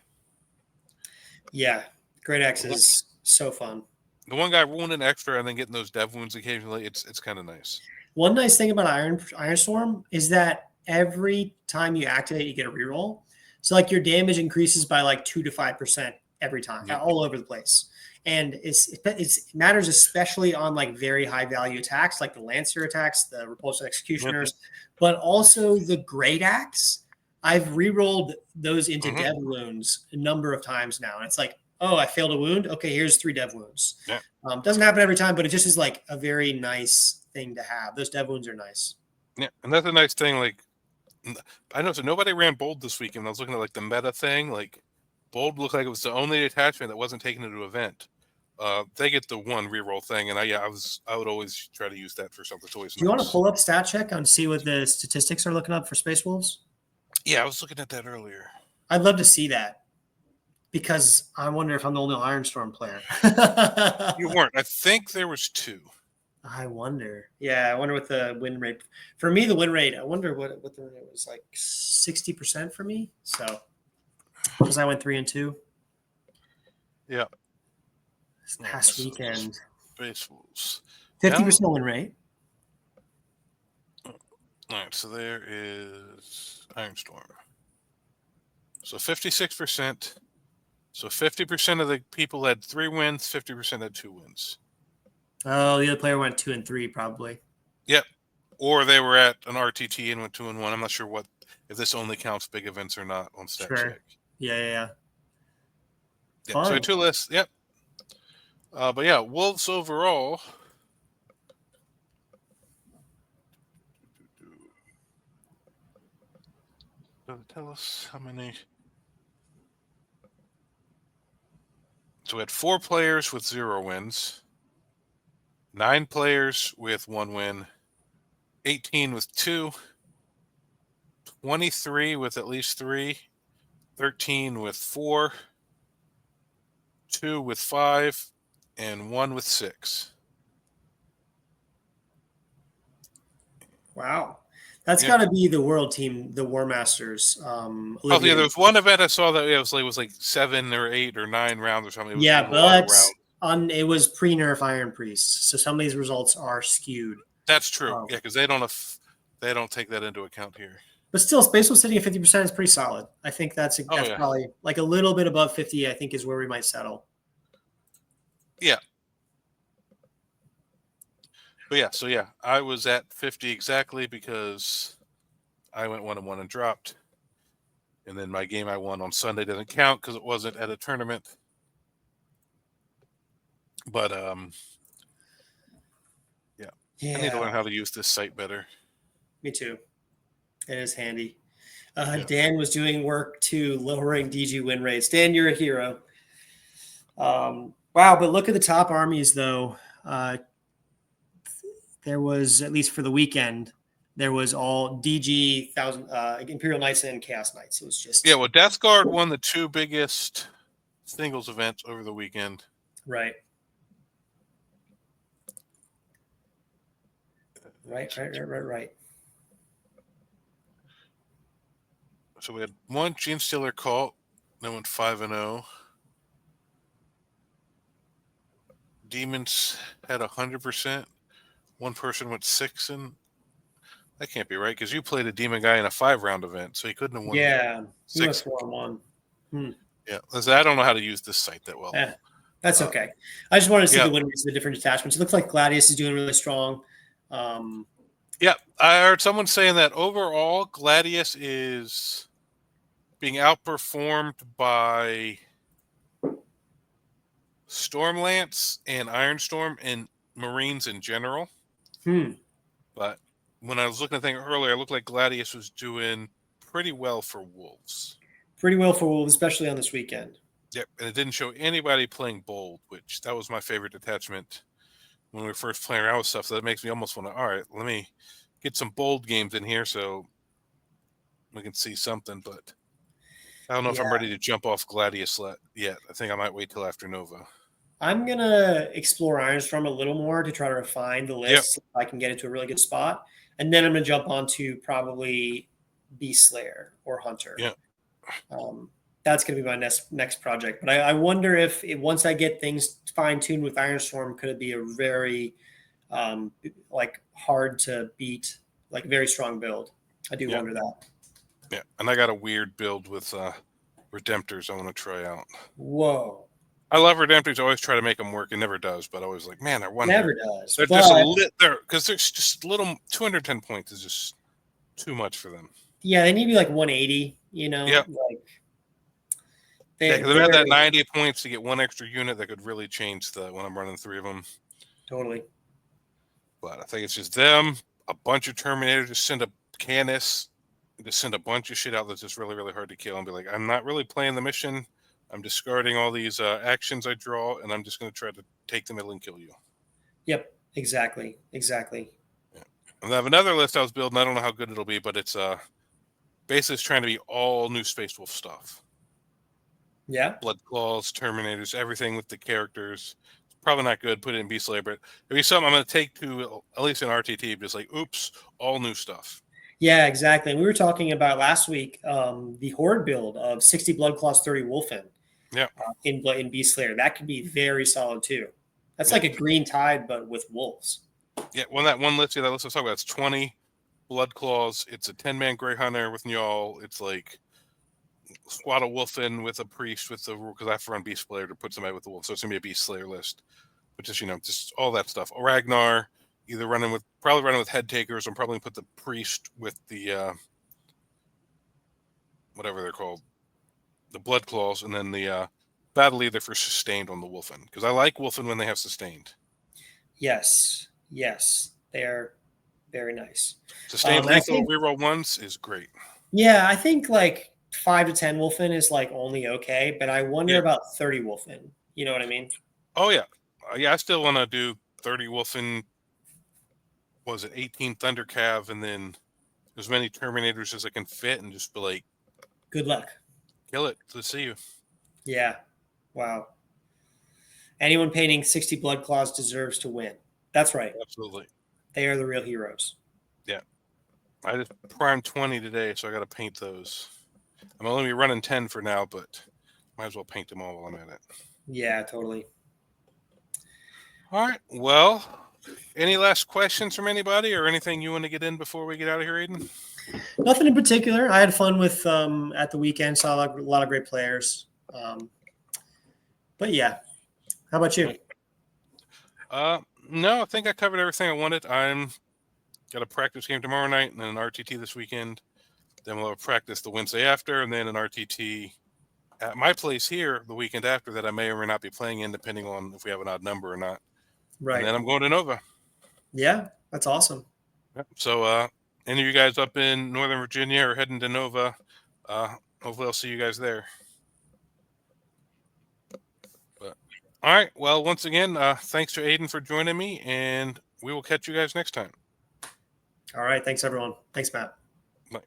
Yeah. Great Axe is so fun. The one guy wounding extra and then getting those dev wounds occasionally, it's kind of nice. One nice thing about Ironstorm is that every time you activate, you get a reroll. So your damage increases by 2 to 5% every time, all over the place. And it matters especially on very high value attacks, like the Lancer attacks, the Repulsive Executioners, but also the Great Axe. I've rerolled those into dev wounds a number of times now. And it's oh, I failed a wound. Okay, here's 3 dev wounds. Yeah. Doesn't happen every time, but it just is a very nice thing to have. Those dev wounds are nice. Yeah, and that's a nice thing. I know, so nobody ran Bold this weekend. I was looking at the meta thing. Bold looked like it was the only attachment that wasn't taken into event. They get the 1 reroll thing, and I would always try to use that for something. It's always Do you want to pull up Stat Check and see what the statistics are looking up for Space Wolves? Yeah, I was looking at that earlier. I'd love to see that because I wonder if I'm the only Ironstorm player. You weren't. I think there was 2. I wonder. Yeah, I wonder what the win rate. For me, the win rate, I wonder what the win rate was 60% for me. So, because I went 3-2. Yeah. This past weekend. Space Wolves. 50% win rate. All right, so there is Ironstorm. So 56%. So 50% of the people had 3 wins, 50% had 2 wins. Oh, the other player went 2 and 3, probably. Yep. Or they were at an RTT and went 2 and 1. I'm not sure if this only counts big events or not on Stat Check. Yeah. So 2 lists. Yep. But yeah, Wolves overall. Tell us how many. So we had 4 players with 0 wins, 9 players with 1 win, 18 with 2, 23 with at least 3, 13 with 4, 2 with 5, and 1 with 6. Wow. That's got to be the world team, the War Masters. There was one event I saw that it was like 7 or 8 or 9 rounds or something. But it was pre-nerf Iron Priest, so some of these results are skewed. That's true. Yeah, because they don't take that into account here. But still, Space Wolves sitting at 50% is pretty solid. I think that's probably a little bit above 50. I think is where we might settle. Yeah. But yeah, so yeah, I was at 50 exactly because I went 1-1 and dropped. And then my game I won on Sunday doesn't count because it wasn't at a tournament. But yeah, I need to learn how to use this site better. Me too. It is handy. Dan was doing work to lowering DG win rates. Dan, you're a hero. Wow, but look at the top armies though. There was, at least for the weekend, there was all DG, Imperial Knights and Chaos Knights. It was just... Yeah, well, Death Guard won the 2 biggest singles events over the weekend. Right. So we had 1 Gene Stealer cult, then went 5-0. demons had 100%. One person went 6, and that can't be right because you played a demon guy in a 5-round event, so he couldn't have won. Yeah, he 6. went 4-1. Yeah, I don't know how to use this site that well. That's okay. I just wanted to see yeah. the win rates of the different detachments. It looks like Gladius is doing really strong. Yeah, I heard someone saying that overall Gladius is being outperformed by Stormlance and Ironstorm and Marines in general. But when I was looking at the thing earlier, it looked like Gladius was doing pretty well for Wolves. Pretty well for Wolves, especially on this weekend. Yep, and it didn't show anybody playing bold, which that was my favorite detachment when we were first playing around with stuff. So that makes me almost want to, all right, let me get some bold games in here so we can see something. But I don't know if I'm ready to jump off Gladius yet. I think I might wait till after Nova. I'm going to explore Ironstorm a little more to try to refine the list. If I can get it to a really good spot. And then I'm going to jump onto probably Beast Slayer or Hunter. Yeah. That's going to be my next project. But I wonder if once I get things fine-tuned with Ironstorm, could it be a very hard to beat, very strong build? I do wonder that. Yeah, and I got a weird build with Redemptors I want to try out. Whoa. I love Redemptors. I always try to make them work. It never does, but I was like, man, I wonder. Never does. They're just a lit there because there's just little 210 points is just too much for them. Yeah, they need to be like 180. Yeah. They had that 90 points to get one extra unit that could really change when I'm running 3 of them. Totally. But I think it's just them, a bunch of Terminators, just send a Canis, just send a bunch of shit out that's just really, really hard to kill and be like, I'm not really playing the mission. I'm discarding all these actions I draw, and I'm just going to try to take the middle and kill you. Yep, exactly. Yeah. And I have another list I was building. I don't know how good it'll be, but it's basically it's trying to be all new Space Wolf stuff. Yeah. Blood Claws, Terminators, everything with the characters. It's probably not good. Put it in Beast Slayer, but it'll be something I'm going to take to at least in RTT. Just like, oops, all new stuff. Yeah, exactly. And we were talking about last week the Horde build of 60 Blood Claws, 30 Wolfen. Yeah. In Beast Slayer, that could be very solid too. That's like a Green Tide, but with wolves. Yeah, that list I was talking about, it's 20 Blood Claws. It's a 10-man Grey Hunter with Njal. It's like squad of Wolfen with a priest with the rule because I have to run Beast Slayer to put somebody with the wolf. So it's gonna be a Beast Slayer list, but just all that stuff. Ragnar, probably running with Head Takers. I'm probably gonna put the priest with the whatever they're called, the Blood Claws, and then the Battle Leader for Sustained on the Wolfen because I like Wolfen when they have Sustained. Yes, they are very nice. Sustained lethal reroll once is great. Yeah, I think 5 to 10 Wolfen is only okay, but I wonder about 30 Wolfen. You know what I mean? Oh yeah, I still want to do 30 Wolfen. Was it 18 Thunder Cav, and then as many Terminators as I can fit, and just be like, good luck, kill it. Let's see you. Yeah, wow. Anyone painting 60 Blood Claws deserves to win. That's right. Absolutely. They are the real heroes. Yeah. I just primed 20 today, so I got to paint those. I'm only running 10 for now, but might as well paint them all while I'm at it. Yeah, totally. All right. Well, any last questions from anybody or anything you want to get in before we get out of here, Aiden? Nothing in particular. I had fun with at the weekend. Saw a lot of great players. But yeah, how about you? No, I think I covered everything I wanted. I'm got a practice game tomorrow night and then an RTT this weekend. Then we'll have practice the Wednesday after, and then an RTT at my place here the weekend after that I may or may not be playing in, depending on if we have an odd number or not. Right. And then I'm going to Nova. Yeah, that's awesome. So any of you guys up in Northern Virginia or heading to Nova, hopefully I'll see you guys there. But all right. Well, once again, thanks to Aiden for joining me, and we will catch you guys next time. All right. Thanks, everyone. Thanks, Matt. Bye.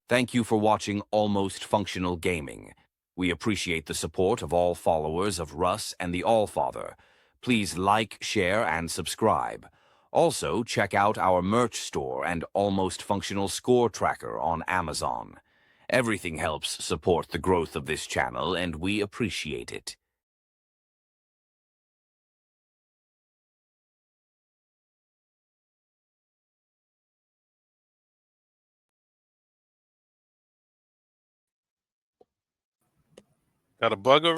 Thank you for watching Almost Functional Gaming. We appreciate the support of all followers of Russ and the Allfather. Please like, share, and subscribe. Also, check out our merch store and Almost Functional Score Tracker on Amazon. Everything helps support the growth of this channel, and we appreciate it. Got a bug over